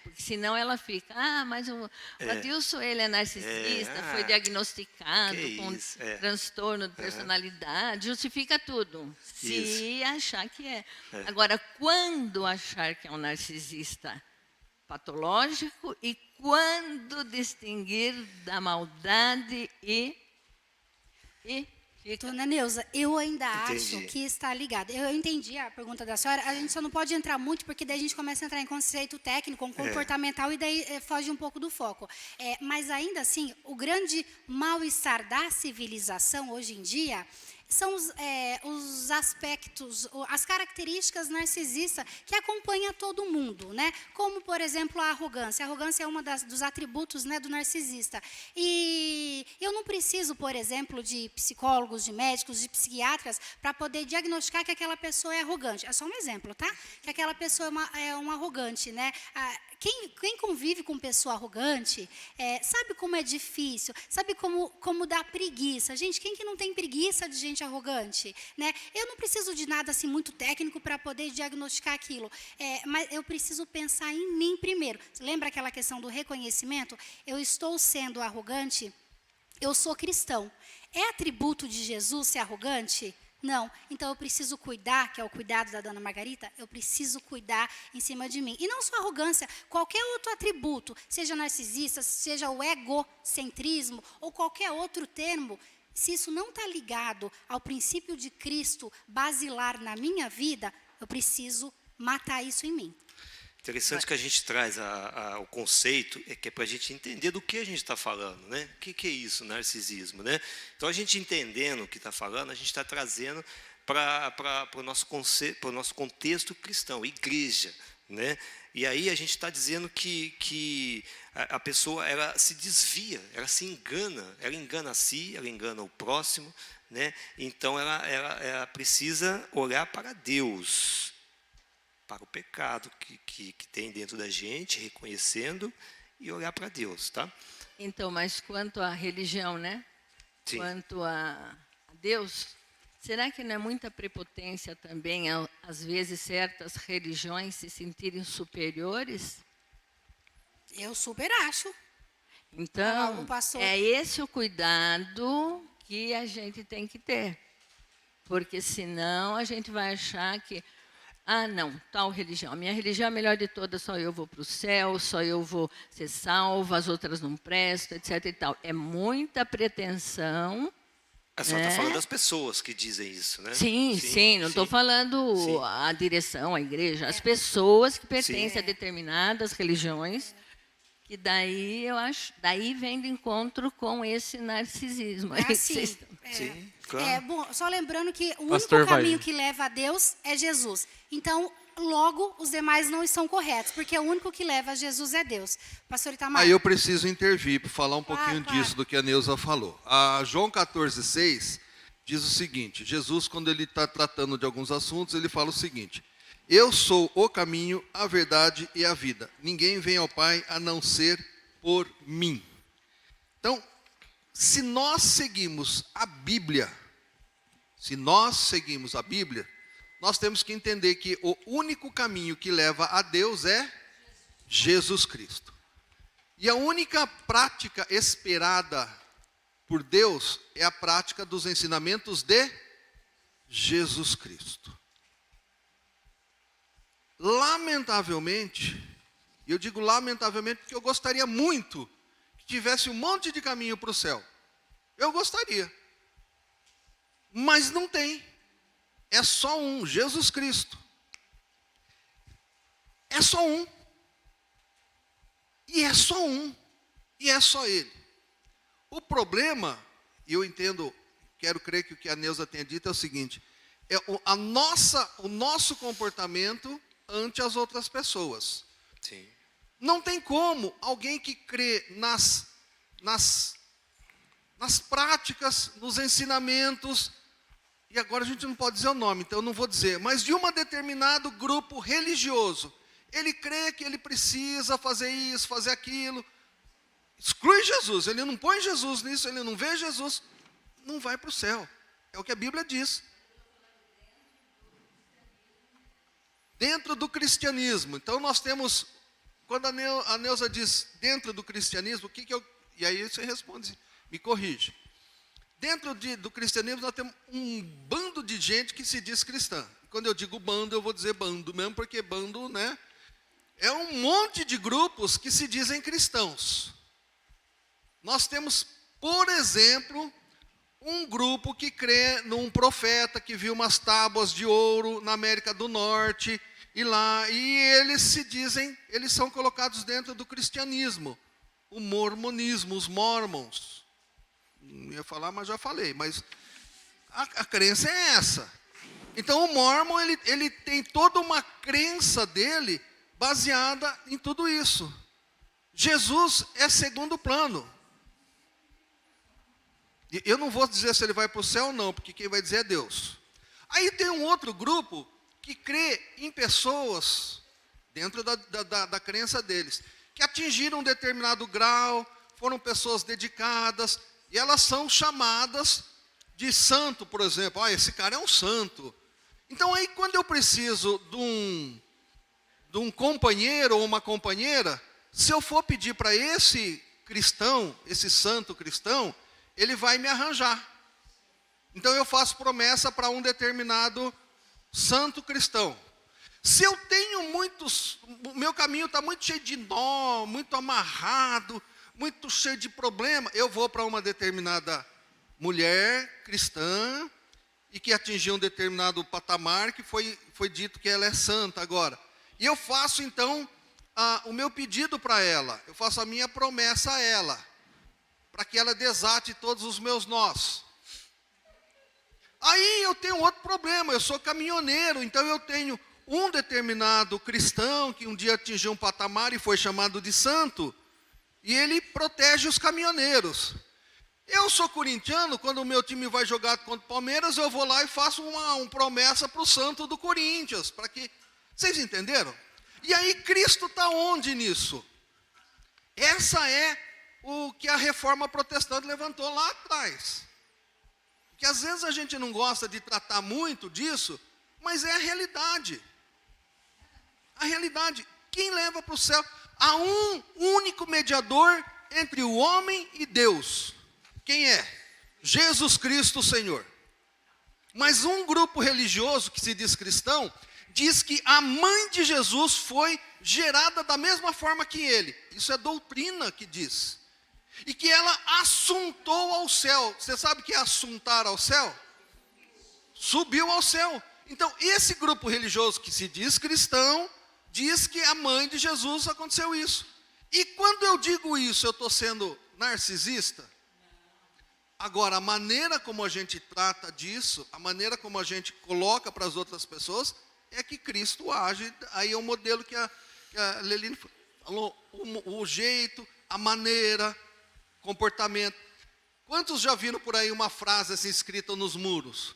S4: porque senão ela fica, mas o Adilson, ele é narcisista, foi diagnosticado com transtorno de personalidade, justifica tudo, se achar que é. Agora, quando achar que é um narcisista patológico e quando distinguir da maldade e
S2: Dona Neuza, eu ainda acho que está ligado. Eu entendi a pergunta da senhora, a gente só não pode entrar muito, porque daí a gente começa a entrar em conceito técnico, comportamental, e daí foge um pouco do foco. Mas ainda assim, o grande mal-estar da civilização hoje em dia são os aspectos, as características narcisistas que acompanham todo mundo, né? Como, por exemplo, a arrogância. A arrogância é um dos atributos, né, do narcisista. E eu não preciso, por exemplo, de psicólogos, de médicos, de psiquiatras para poder diagnosticar que aquela pessoa é arrogante. É só um exemplo, tá? Que aquela pessoa é um arrogante, né? Quem convive com pessoa arrogante sabe como é difícil, sabe como dá preguiça. Gente, quem que não tem preguiça de gente arrogante? Né? Eu não preciso de nada assim muito técnico para poder diagnosticar aquilo, mas eu preciso pensar em mim primeiro. Lembra aquela questão do reconhecimento? Eu estou sendo arrogante eu sou cristão. É atributo de Jesus ser arrogante? Não. Então eu preciso cuidar, que é o cuidado da dona Margarita, eu preciso cuidar em cima de mim. E não só arrogância, qualquer outro atributo, seja narcisista, seja o egocentrismo ou qualquer outro termo, se isso não está ligado ao princípio de Cristo basilar na minha vida, eu preciso matar isso em mim.
S1: Interessante que a gente traz o conceito, que é para a gente entender do que a gente está falando, né? O que é isso, narcisismo, né? Então, a gente entendendo o que está falando, a gente está trazendo para o nosso contexto cristão, igreja, né? E aí a gente está dizendo que a pessoa ela se desvia, ela se engana, ela engana a si, ela engana o próximo, né? Então, ela precisa olhar para Deus, para o pecado que tem dentro da gente, reconhecendo e olhar para Deus, tá?
S4: Então, mas quanto à religião, né?
S1: Sim.
S4: Quanto a Deus, será que não é muita prepotência também, às vezes, certas religiões se sentirem superiores?
S2: Eu super acho.
S4: Então,
S2: o pastor...
S4: é esse o cuidado que a gente tem que ter. Porque senão a gente vai achar que não, tal religião. A minha religião é a melhor de todas, só eu vou para o céu, só eu vou ser salva, as outras não prestam, etc. e tal. É muita pretensão.
S1: A senhora está falando das pessoas que dizem isso, né?
S4: Sim, não estou falando a direção, a igreja. As pessoas que pertencem a determinadas religiões, que daí, eu acho, daí vem de encontro com esse narcisismo.
S1: Sim, claro.
S2: Bom, só lembrando que o
S6: Pastor
S2: único caminho
S6: vai.
S2: que leva a Deus é Jesus. Então, logo, os demais não estão corretos, porque o único que leva a Jesus é Deus. Pastor Itamar.
S5: Aí eu preciso intervir para falar um pouquinho
S2: Claro.
S5: disso do que a Neuza falou. A João 14,6 diz o seguinte: Jesus, quando ele está tratando de alguns assuntos, ele fala o seguinte: eu sou o caminho, a verdade e a vida. Ninguém vem ao Pai a não ser por mim. Então, se nós seguimos a Bíblia, nós temos que entender que o único caminho que leva a Deus é Jesus Cristo. E a única prática esperada por Deus é a prática dos ensinamentos de Jesus Cristo. Lamentavelmente, eu digo lamentavelmente porque eu gostaria muito que tivesse um monte de caminho para o céu. Eu gostaria. Mas não tem. É só um, Jesus Cristo. É só um. E é só um. E é só Ele. O problema, e eu entendo, quero crer que o que a Neuza tenha dito é o seguinte: é o nosso comportamento ante as outras pessoas.
S1: Sim.
S5: Não tem como alguém que crê nas práticas, nos ensinamentos, e agora a gente não pode dizer o nome, então eu não vou dizer, mas de um determinado grupo religioso, ele crê que ele precisa fazer isso, fazer aquilo, exclui Jesus, ele não põe Jesus nisso, ele não vê Jesus, não vai para o céu. É o que a Bíblia diz. Dentro do cristianismo. Então nós temos, quando a Neuza diz dentro do cristianismo, o que eu... E aí você responde, me corrige. Dentro do cristianismo nós temos um bando de gente que se diz cristã. Quando eu digo bando, eu vou dizer bando mesmo, porque bando, né? É um monte de grupos que se dizem cristãos. Nós temos, por exemplo, um grupo que crê num profeta que viu umas tábuas de ouro na América do Norte, e eles se dizem, eles são colocados dentro do cristianismo. O mormonismo, os mormons. Não ia falar, mas já falei. Mas a crença é essa. Então o mormon, ele tem toda uma crença dele baseada em tudo isso. Jesus é segundo plano. Eu não vou dizer se ele vai para o céu ou não, porque quem vai dizer é Deus. Aí tem um outro grupo que crê em pessoas, dentro da crença deles, que atingiram um determinado grau, foram pessoas dedicadas, e elas são chamadas de santo, por exemplo. Esse cara é um santo. Então aí quando eu preciso de um companheiro ou uma companheira, se eu for pedir para esse cristão, esse santo cristão, ele vai me arranjar. Então eu faço promessa para um determinado santo cristão. Se eu tenho o meu caminho está muito cheio de nó, muito amarrado, muito cheio de problema, eu vou para uma determinada mulher cristã e que atingiu um determinado patamar que foi dito que ela é santa agora. E eu faço então o meu pedido para ela, eu faço a minha promessa a ela, para que ela desate todos os meus nós. Aí eu tenho outro problema, eu sou caminhoneiro, então eu tenho um determinado cristão que um dia atingiu um patamar e foi chamado de santo, e ele protege os caminhoneiros. Eu sou corintiano, quando o meu time vai jogar contra o Palmeiras, eu vou lá e faço uma promessa para o santo do Corinthians, para que... Vocês entenderam? E aí Cristo está onde nisso? Essa é o que a reforma protestante levantou lá atrás. Que às vezes a gente não gosta de tratar muito disso, mas é a realidade. A realidade. Quem leva para o céu? Há um único mediador entre o homem e Deus. Quem é? Jesus Cristo, Senhor. Mas um grupo religioso que se diz cristão, diz que a mãe de Jesus foi gerada da mesma forma que ele. Isso é doutrina que diz. E que ela assuntou ao céu. Você sabe o que é assuntar ao céu? Subiu ao céu. Então, esse grupo religioso que se diz cristão, diz que a mãe de Jesus aconteceu isso. E quando eu digo isso, eu estou sendo narcisista? Agora, a maneira como a gente trata disso, a maneira como a gente coloca para as outras pessoas, é que Cristo age. Aí é o modelo que a Leline falou, o jeito, a maneira, comportamento. Quantos já viram por aí uma frase assim escrita nos muros?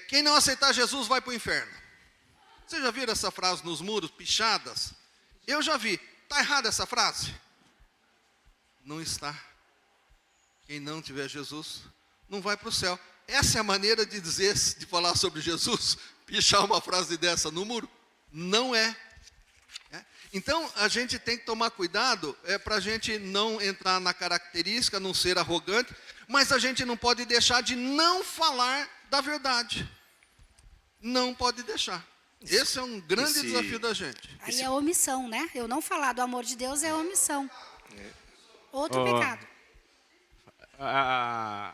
S5: Quem não aceitar Jesus vai para o inferno. Vocês já viram essa frase nos muros, pichadas? Eu já vi. Está errada essa frase? Não está. Quem não tiver Jesus não vai para o céu. Essa é a maneira de dizer, de falar sobre Jesus? Pichar uma frase dessa no muro? Não é. Então, a gente tem que tomar cuidado para a gente não entrar na característica, não ser arrogante, mas a gente não pode deixar de não falar da verdade. Não pode deixar. Esse é um grande desafio da gente.
S2: Aí é omissão, né? Eu não falar do amor de Deus é omissão. Outro pecado.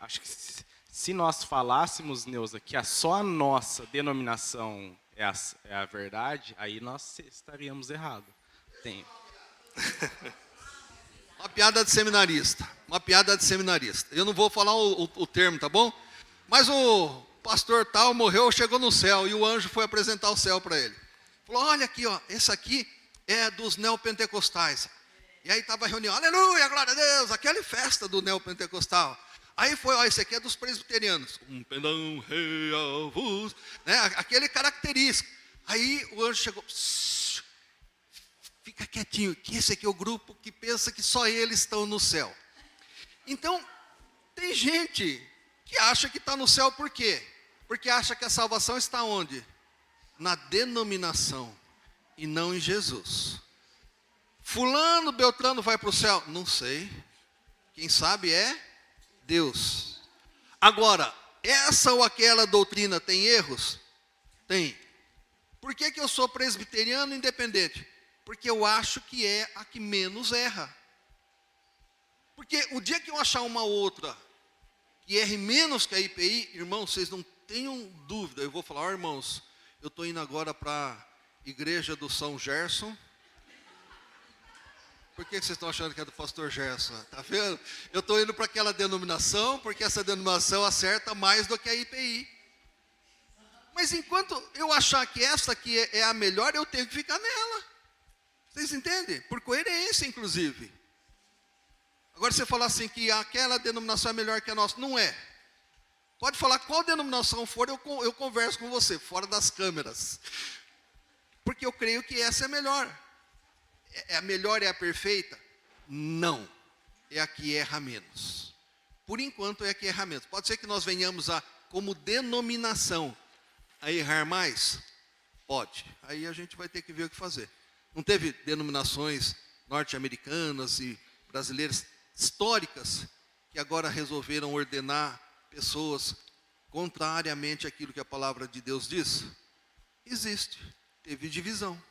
S6: Acho que se nós falássemos, Neuza, que só a nossa denominação é a verdade, aí nós estaríamos errados. Tem.
S5: Uma piada de seminarista. Uma piada de seminarista. Eu não vou falar o termo, tá bom? Mas o pastor tal morreu, chegou no céu, e o anjo foi apresentar o céu para ele. Falou, olha aqui, ó, esse aqui é dos neopentecostais. E aí estava a reunião, aleluia, glória a Deus, aquela festa do neopentecostal. Aí foi, ó, esse aqui é dos presbiterianos. Um pendão reavus, né, aquele característico. Aí o anjo chegou, fica quietinho, que esse aqui é o grupo que pensa que só eles estão no céu. Então, tem gente que acha que está no céu por quê? Porque acha que a salvação está onde? Na denominação e não em Jesus. Fulano, Beltrano vai para o céu? Não sei. Quem sabe é Deus. Agora, essa ou aquela doutrina tem erros? Tem. Por que eu sou presbiteriano independente? Porque eu acho que é a que menos erra. Porque o dia que eu achar uma outra que erre menos que a IPI, irmãos, vocês não tenham dúvida. Eu vou falar, ó, irmãos, eu estou indo agora para a igreja do São Gerson. Por que vocês estão achando que é do pastor Gerson? Está vendo? Eu estou indo para aquela denominação, porque essa denominação acerta mais do que a IPI. Mas enquanto eu achar que essa aqui é a melhor, eu tenho que ficar nela. Vocês entendem? Por coerência, inclusive. Agora, você falar assim, que aquela denominação é melhor que a nossa. Não é. Pode falar qual denominação for, eu converso com você, fora das câmeras. Porque eu creio que essa é melhor. É a melhor, é a perfeita? Não. É a que erra menos. Por enquanto, é a que erra menos. Pode ser que nós venhamos como denominação, a errar mais? Pode. Aí a gente vai ter que ver o que fazer. Não teve denominações norte-americanas e brasileiras históricas que agora resolveram ordenar pessoas contrariamente àquilo que a palavra de Deus diz? Existe. Teve divisão.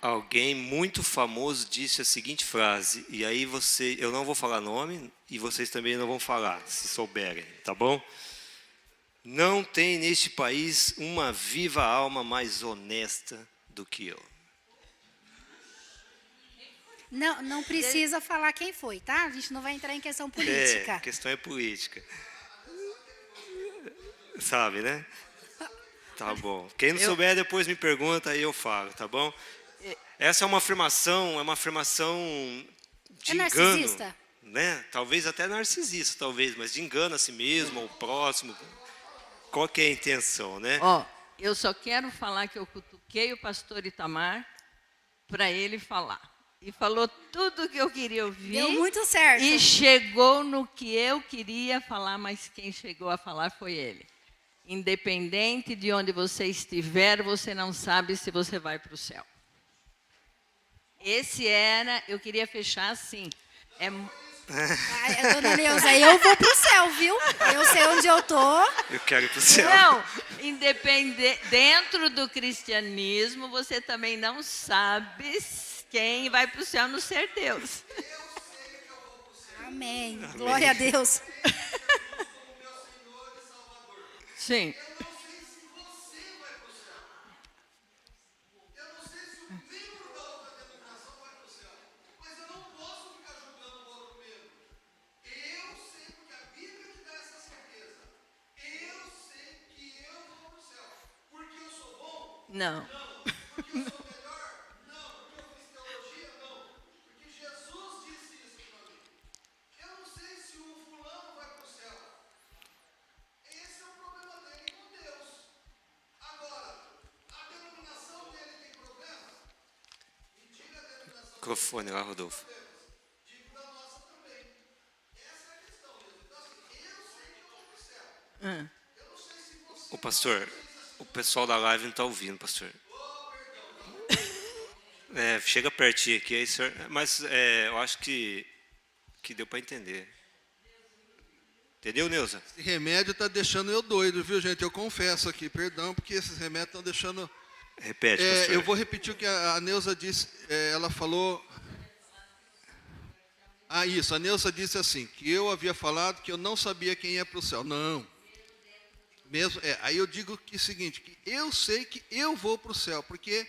S1: Alguém muito famoso disse a seguinte frase, e aí eu não vou falar nome, e vocês também não vão falar, se souberem, tá bom? Não tem neste país uma viva alma mais honesta do que eu.
S2: Não precisa falar quem foi, tá? A gente não vai entrar em questão política.
S1: A questão é política. Sabe, né? Tá bom. Quem não souber, depois me pergunta, aí eu falo, tá bom? Essa é uma afirmação de
S2: É
S1: engano.
S2: narcisista?
S1: Né? Talvez até narcisista, talvez, mas de engano a si mesmo, ao próximo. Qual que é a intenção, né?
S4: Ó, eu só quero falar que eu cutuquei o pastor Itamar para ele falar. E falou tudo o que eu queria ouvir.
S2: Deu muito certo.
S4: E chegou no que eu queria falar, mas quem chegou a falar foi ele. Independente de onde você estiver, você não sabe se você vai para o céu. Eu queria fechar assim.
S2: Dona Neuza, eu vou pro céu, viu? Eu sei onde eu tô.
S1: Eu quero ir pro céu.
S4: Não, dentro do cristianismo, você também não sabe quem vai para o céu no ser Deus.
S2: Amém. Glória a Deus.
S4: Sim. Não.
S1: Microfone lá, Rodolfo. Ô, pastor, o pessoal da live não está ouvindo, pastor. Chega pertinho aqui, aí, senhor, mas eu acho que deu para entender. Entendeu, Neuza?
S5: Esse remédio está deixando eu doido, viu, gente? Eu confesso aqui, perdão, porque esses remédios estão deixando...
S1: Repete, pastor.
S5: Eu vou repetir o que a Neuza disse. Ela falou... Isso. A Neuza disse assim, que eu havia falado que eu não sabia quem ia para o céu. Não. Mesmo, aí eu digo que é o seguinte, que eu sei que eu vou para o céu, porque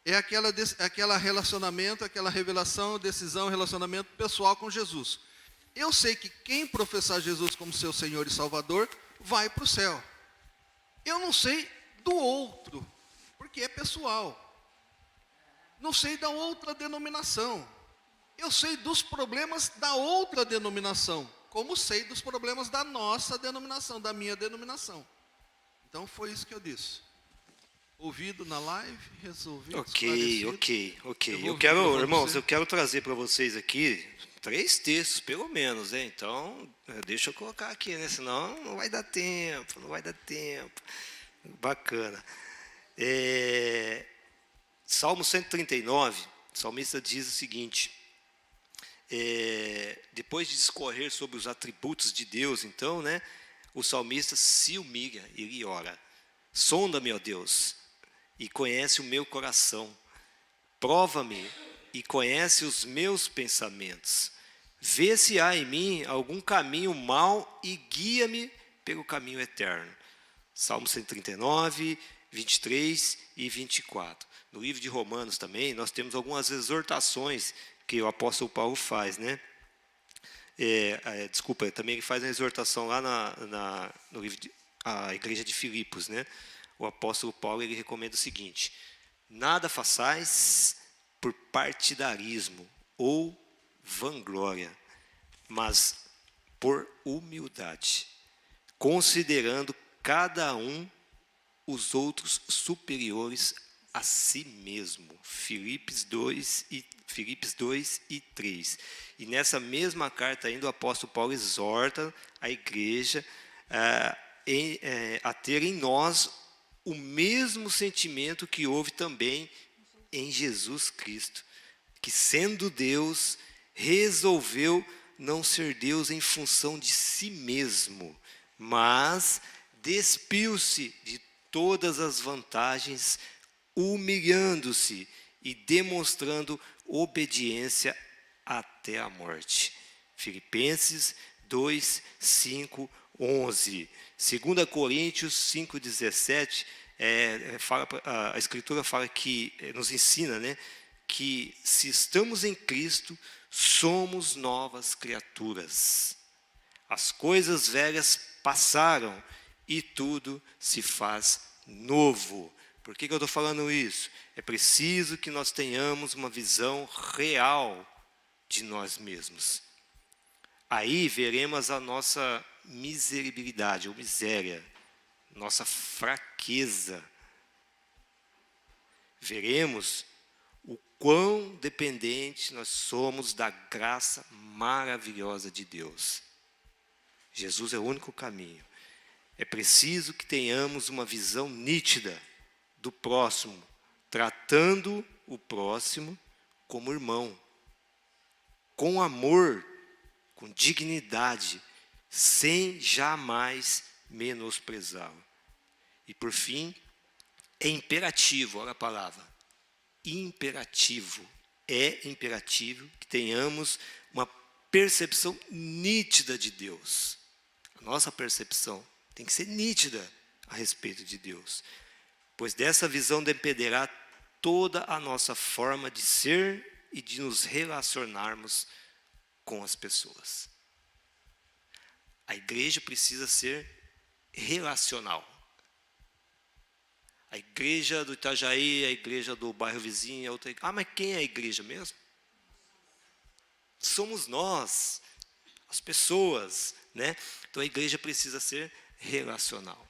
S5: é aquela relacionamento, aquela revelação, decisão, relacionamento pessoal com Jesus. Eu sei que quem professar Jesus como seu Senhor e Salvador vai para o céu. Eu não sei do outro, porque é pessoal. Não sei da outra denominação. Eu sei dos problemas da outra denominação, como sei dos problemas da nossa denominação, da minha denominação. Então foi isso que eu disse. Ouvido na live, resolvido.
S1: Ok. Eu quero trazer para vocês aqui 3 textos, pelo menos, hein? Então, deixa eu colocar aqui, né? Senão não vai dar tempo. Bacana. Salmo 139, o salmista diz o seguinte, depois de discorrer sobre os atributos de Deus, então, né? O salmista se humilha, ele ora. Sonda-me, ó Deus, e conhece o meu coração. Prova-me e conhece os meus pensamentos. Vê se há em mim algum caminho mau e guia-me pelo caminho eterno. Salmo 139, 23 e 24. No livro de Romanos também, nós temos algumas exortações que o apóstolo Paulo faz, né? Também ele faz a exortação lá no livro a igreja de Filipos, né? O apóstolo Paulo ele recomenda o seguinte: nada façais por partidarismo ou vanglória, mas por humildade, considerando cada um os outros superiores a si mesmo. Filipos 2 e 3. E nessa mesma carta ainda o apóstolo Paulo exorta a igreja a ter em nós o mesmo sentimento que houve também em Jesus Cristo, que, sendo Deus, resolveu não ser Deus em função de si mesmo, mas despiu-se de todas as vantagens, humilhando-se e demonstrando obediência até a morte. Filipenses 2, 5, 11. 2 Coríntios 5, 17, a Escritura fala que, nos ensina, né, que se estamos em Cristo, somos novas criaturas. As coisas velhas passaram e tudo se faz novo. Por que eu estou falando isso? É preciso que nós tenhamos uma visão real de nós mesmos. Aí veremos a nossa miserabilidade ou miséria, nossa fraqueza. Veremos o quão dependente nós somos da graça maravilhosa de Deus. Jesus é o único caminho. É preciso que tenhamos uma visão nítida do próximo, tratando o próximo como irmão, com amor, com dignidade, sem jamais menosprezá-lo. E por fim, é imperativo, olha a palavra, imperativo. É imperativo que tenhamos uma percepção nítida de Deus. A nossa percepção tem que ser nítida a respeito de Deus, pois dessa visão dependerá toda a nossa forma de ser e de nos relacionarmos com as pessoas. A igreja precisa ser relacional. A igreja do Itajaí, a igreja do bairro vizinho, a outra igreja. Mas quem é a igreja mesmo? Somos nós, as pessoas, né? Então a igreja precisa ser relacional.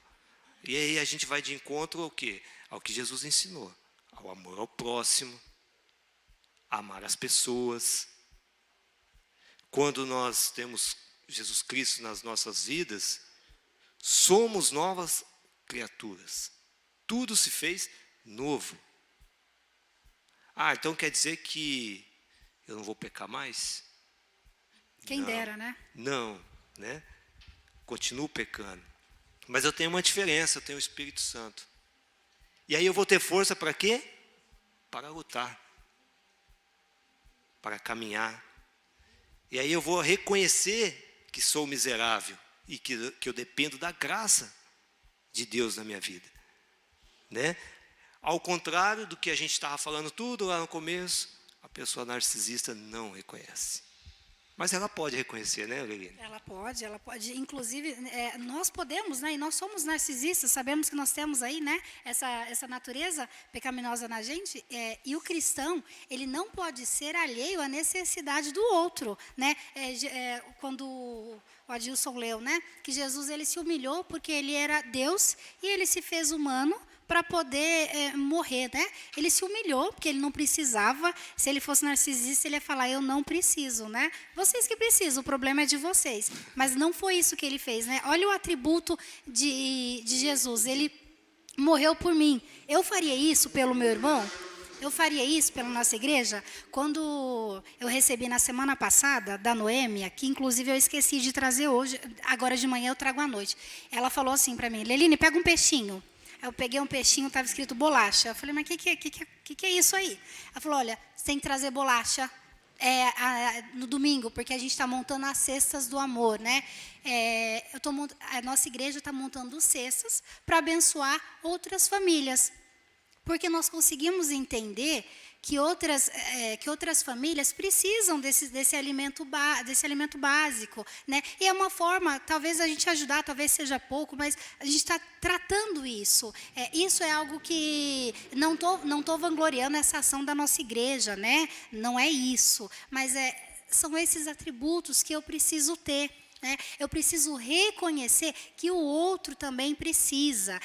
S1: E aí a gente vai de encontro ao quê? Ao que Jesus ensinou, ao amor ao próximo, a amar as pessoas. Quando nós temos Jesus Cristo nas nossas vidas, somos novas criaturas. Tudo se fez novo. Então quer dizer que eu não vou pecar mais?
S2: Quem dera, né?
S1: Não, né? Continuo pecando. Mas eu tenho uma diferença, eu tenho o Espírito Santo. E aí eu vou ter força para quê? Para lutar. Para caminhar. E aí eu vou reconhecer que sou miserável e que eu dependo da graça de Deus na minha vida. Né? Ao contrário do que a gente estava falando tudo lá no começo, a pessoa narcisista não reconhece. Mas ela pode reconhecer, né, Lelina?
S2: Ela pode. Inclusive, nós podemos, né? E nós somos narcisistas, sabemos que nós temos aí, né? Essa natureza pecaminosa na gente. E o cristão, ele não pode ser alheio à necessidade do outro, né? Quando o Adilson leu, né? Que Jesus, ele se humilhou porque ele era Deus e ele se fez humano para poder morrer, né? Ele se humilhou, porque ele não precisava. Se ele fosse narcisista, ele ia falar, eu não preciso, né? Vocês que precisam, o problema é de vocês. Mas não foi isso que ele fez, né? Olha o atributo de Jesus, ele morreu por mim. Eu faria isso pelo meu irmão? Eu faria isso pela nossa igreja? Quando eu recebi na semana passada, da Noêmia, que inclusive eu esqueci de trazer hoje, agora de manhã eu trago à noite. Ela falou assim para mim, Leline, pega um peixinho. Eu peguei um peixinho, estava escrito bolacha. Eu falei, mas o que é isso aí? Ela falou, olha, você tem que trazer bolacha no domingo, porque a gente está montando as cestas do amor, né? A nossa igreja está montando cestas para abençoar outras famílias. Porque nós conseguimos entender que outras famílias precisam desse alimento básico, né? E é uma forma, talvez a gente ajudar, talvez seja pouco, mas a gente está tratando isso. Isso é algo que não tô vangloriando essa ação da nossa igreja, né? Não é isso, mas são esses atributos que eu preciso ter. Eu preciso reconhecer que o outro também precisa.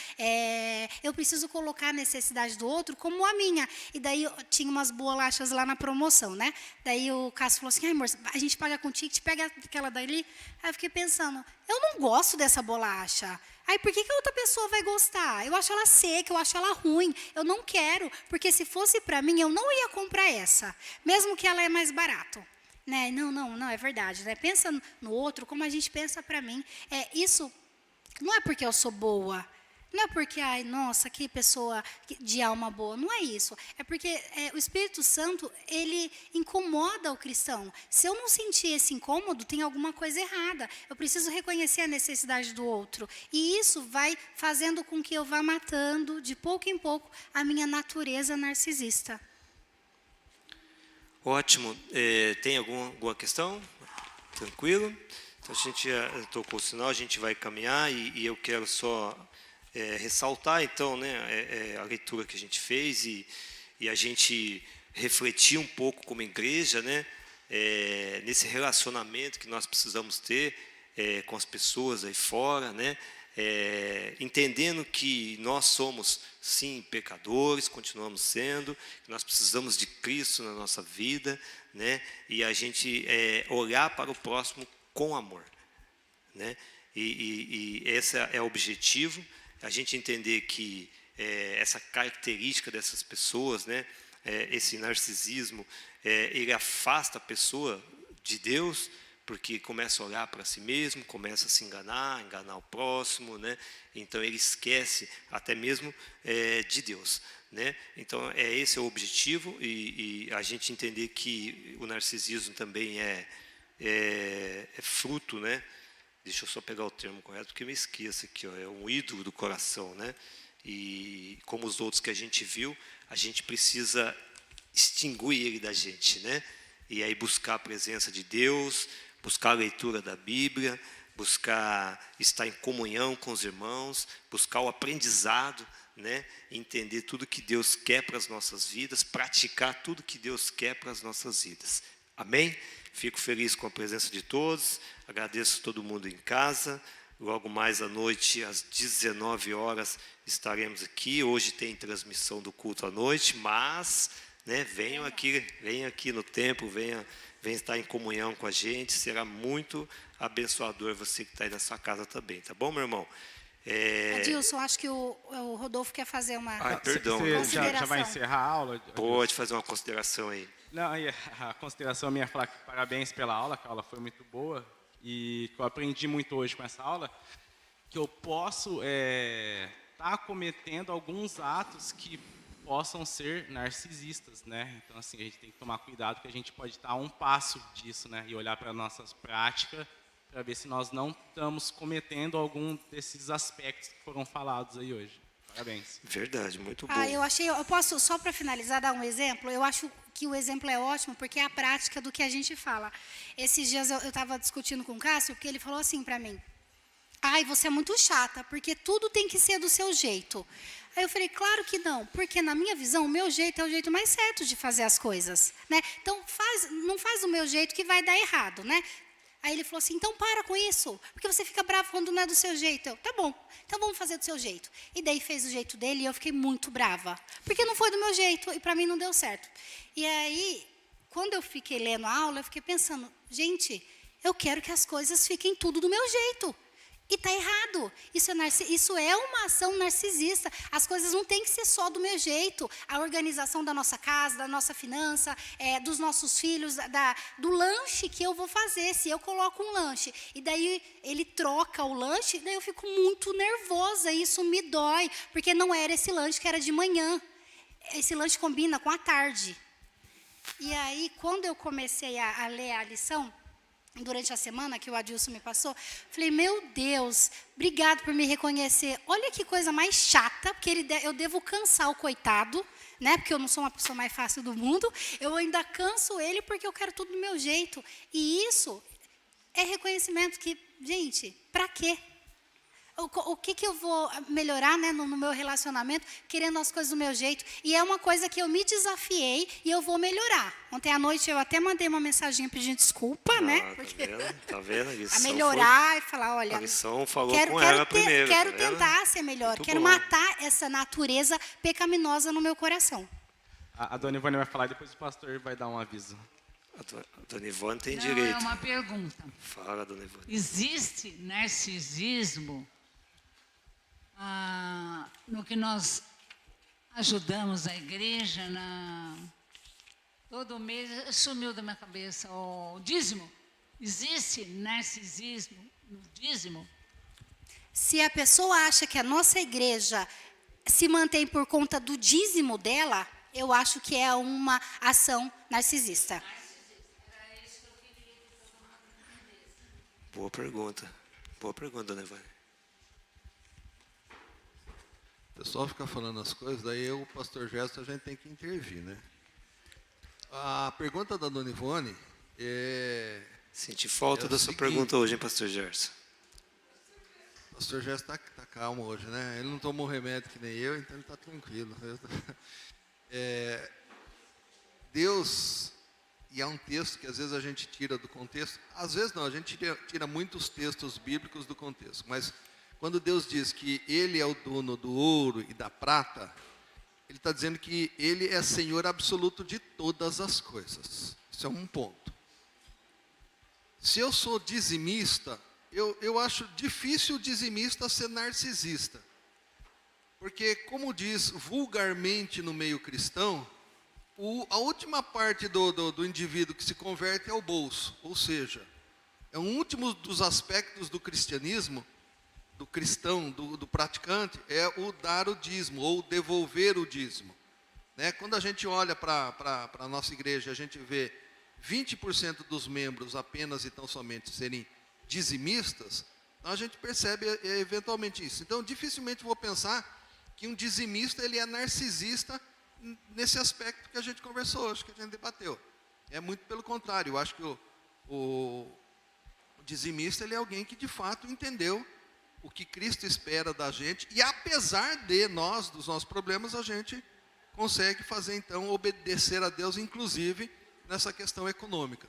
S2: Eu preciso colocar a necessidade do outro como a minha. E daí tinha umas bolachas lá na promoção, né? Daí o Cássio falou assim, amor, a gente paga com ticket, pega aquela dali. Aí eu fiquei pensando, eu não gosto dessa bolacha. Aí, por que a outra pessoa vai gostar? Eu acho ela seca, eu acho ela ruim. Eu não quero, porque se fosse para mim, eu não ia comprar essa, mesmo que ela é mais barato. Né? Não, é verdade. Né? Pensa no outro como a gente pensa para mim. Isso não é porque eu sou boa. Não é porque, ai, nossa, que pessoa de alma boa. Não é isso. É porque o Espírito Santo, ele incomoda o cristão. Se eu não sentir esse incômodo, tem alguma coisa errada. Eu preciso reconhecer a necessidade do outro. E isso vai fazendo com que eu vá matando, de pouco em pouco, a minha natureza narcisista.
S1: Ótimo. Tem alguma questão? Tranquilo? Então, a gente já tocou o sinal, a gente vai caminhar e eu quero só ressaltar, então, né, a leitura que a gente fez e a gente refletir um pouco como igreja, né, nesse relacionamento que nós precisamos ter com as pessoas aí fora, né, entendendo que nós somos, sim, pecadores, continuamos sendo, que nós precisamos de Cristo na nossa vida, né, e a gente olhar para o próximo com amor, né, e esse é o objetivo, a gente entender que essa característica dessas pessoas, né, esse narcisismo, ele afasta a pessoa de Deus, porque começa a olhar para si mesmo, começa a se enganar o próximo, né? Então ele esquece até mesmo de Deus, né? Então esse é o objetivo e a gente entender que o narcisismo também é fruto, né? Deixa eu só pegar o termo correto, porque eu me esqueço aqui, ó, é um ídolo do coração, né? E como os outros que a gente viu, a gente precisa extinguir ele da gente, né? E aí buscar a presença de Deus, buscar a leitura da Bíblia, buscar estar em comunhão com os irmãos, buscar o aprendizado, né? Entender tudo que Deus quer para as nossas vidas, praticar tudo que Deus quer para as nossas vidas. Amém? Fico feliz com a presença de todos, agradeço todo mundo em casa. Logo mais à noite, às 19 horas, estaremos aqui. Hoje tem transmissão do culto à noite, mas, né, venham aqui no templo, venham estar em comunhão com a gente. Será muito abençoador você que está aí na sua casa também, tá bom, meu irmão?
S2: Adilson, acho que o Rodolfo quer fazer uma
S1: perdão.
S6: Você já vai encerrar a aula?
S1: Pode fazer uma consideração aí.
S6: Não, a consideração minha é falar que parabéns pela aula, que a aula foi muito boa e que eu aprendi muito hoje com essa aula, que eu posso estar cometendo alguns atos que possam ser narcisistas, né? Então, assim, a gente tem que tomar cuidado que a gente pode estar a um passo disso, né? E olhar para nossas práticas para ver se nós não estamos cometendo algum desses aspectos que foram falados aí hoje. Parabéns.
S1: Verdade, muito bom.
S2: Eu posso, só para finalizar, dar um exemplo? Eu acho que o exemplo é ótimo, porque é a prática do que a gente fala. Esses dias eu estava discutindo com o Cássio, porque ele falou assim para mim, ai, você é muito chata, porque tudo tem que ser do seu jeito. Aí eu falei, claro que não, porque na minha visão, o meu jeito é o jeito mais certo de fazer as coisas, né? Então, não faz do meu jeito que vai dar errado, né? Aí ele falou assim, então para com isso, porque você fica bravo quando não é do seu jeito. Eu, tá bom, então vamos fazer do seu jeito. E daí fez do jeito dele e eu fiquei muito brava, porque não foi do meu jeito e para mim não deu certo. E aí, quando eu fiquei lendo a aula, eu fiquei pensando, gente, eu quero que as coisas fiquem tudo do meu jeito. E está errado. Isso é uma ação narcisista. As coisas não têm que ser só do meu jeito. A organização da nossa casa, da nossa finança, dos nossos filhos, do lanche que eu vou fazer. Se eu coloco um lanche e daí ele troca o lanche, daí eu fico muito nervosa. E isso me dói, porque não era esse lanche que era de manhã. Esse lanche combina com a tarde. E aí, quando eu comecei a ler a lição, durante a semana que o Adilson me passou, falei, meu Deus, obrigado por me reconhecer. Olha que coisa mais chata, porque eu devo cansar o coitado, né? Porque eu não sou uma pessoa mais fácil do mundo. Eu ainda canso ele porque eu quero tudo do meu jeito. E isso é reconhecimento que, gente, para quê? O que eu vou melhorar, né, no meu relacionamento, querendo as coisas do meu jeito? E é uma coisa que eu me desafiei e eu vou melhorar. Ontem à noite eu até mandei uma mensagem pedindo desculpa, né? Porque
S1: Tá vendo? A lição
S2: a melhorar e falar, olha,
S1: a lição falou
S2: quero,
S1: com
S2: quero
S1: ela
S2: ter-
S1: primeiro.
S2: quero
S1: tá vendo?
S2: tentar ser melhor,
S1: Muito
S2: quero
S1: bom.
S2: matar essa natureza pecaminosa no meu coração.
S6: A dona Ivone vai falar e depois o pastor vai dar um aviso.
S1: A dona Ivone tem
S8: Não,
S1: direito.
S8: é uma pergunta.
S1: Fala, dona Ivone.
S8: Existe narcisismo no que nós ajudamos a igreja, todo mês sumiu da minha cabeça o dízimo. Existe narcisismo no dízimo?
S2: Se a pessoa acha que a nossa igreja se mantém por conta do dízimo dela, eu acho que é uma ação narcisista.
S1: Boa pergunta, dona Ivane.
S5: O pessoal fica falando as coisas, daí eu, o pastor Gerson, a gente tem que intervir, né? A pergunta da dona Ivone é...
S1: Senti falta da sua pergunta hoje, hein, pastor Gerson?
S5: O pastor Gerson está calmo hoje, né? Ele não tomou remédio que nem eu, então ele está tranquilo. Deus, e há um texto que às vezes a gente tira do contexto, às vezes não, a gente tira muitos textos bíblicos do contexto, mas quando Deus diz que Ele é o dono do ouro e da prata, Ele está dizendo que Ele é Senhor absoluto de todas as coisas. Isso é um ponto. Se eu sou dizimista, eu acho difícil o dizimista ser narcisista. Porque, como diz vulgarmente no meio cristão, a última parte do indivíduo que se converte é o bolso. Ou seja, é um último dos aspectos do cristianismo, do cristão, do praticante, é o dar o dízimo, ou devolver o dízimo. Né? Quando a gente olha para a nossa igreja, a gente vê 20% dos membros apenas e tão somente serem dizimistas, então a gente percebe eventualmente isso. Então, dificilmente vou pensar que um dizimista ele é narcisista nesse aspecto que a gente conversou hoje, que a gente debateu. É muito pelo contrário. Eu acho que o dizimista ele é alguém que de fato entendeu o que Cristo espera da gente, e apesar de nós, dos nossos problemas, a gente consegue fazer então obedecer a Deus, inclusive nessa questão econômica.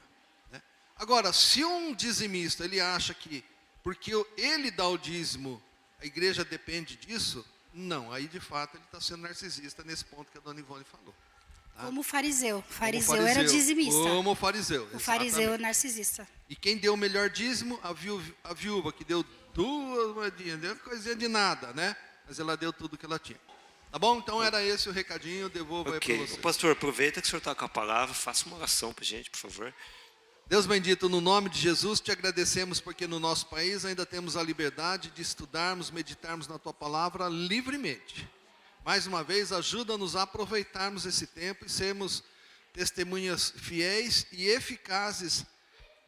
S5: Né? Agora, se um dizimista ele acha que porque ele dá o dízimo, a igreja depende disso, não, aí de fato ele está sendo narcisista nesse ponto que a dona Ivone falou. Tá?
S2: Como o fariseu. O fariseu era dizimista.
S5: Como o fariseu.
S2: O fariseu é narcisista.
S5: E quem deu o melhor dízimo? A viúva, que deu 2 moedinhas, deu coisinha de nada, né? Mas ela deu tudo que ela tinha. Tá bom? Então era esse o recadinho, devolvo aí para você.
S1: Pastor, aproveita que o senhor está com a palavra, faça uma oração para a gente, por favor.
S5: Deus bendito, no nome de Jesus, te agradecemos porque no nosso país ainda temos a liberdade de estudarmos, meditarmos na tua palavra livremente. Mais uma vez, ajuda-nos a aproveitarmos esse tempo e sermos testemunhas fiéis e eficazes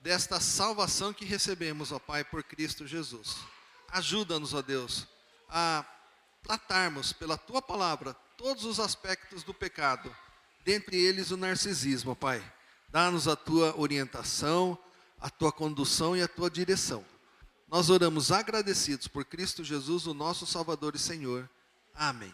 S5: desta salvação que recebemos, ó Pai, por Cristo Jesus. Ajuda-nos, ó Deus, a tratarmos pela tua palavra todos os aspectos do pecado, dentre eles o narcisismo, ó Pai. Dá-nos a tua orientação, a tua condução e a tua direção. Nós oramos agradecidos por Cristo Jesus, o nosso Salvador e Senhor. Amém.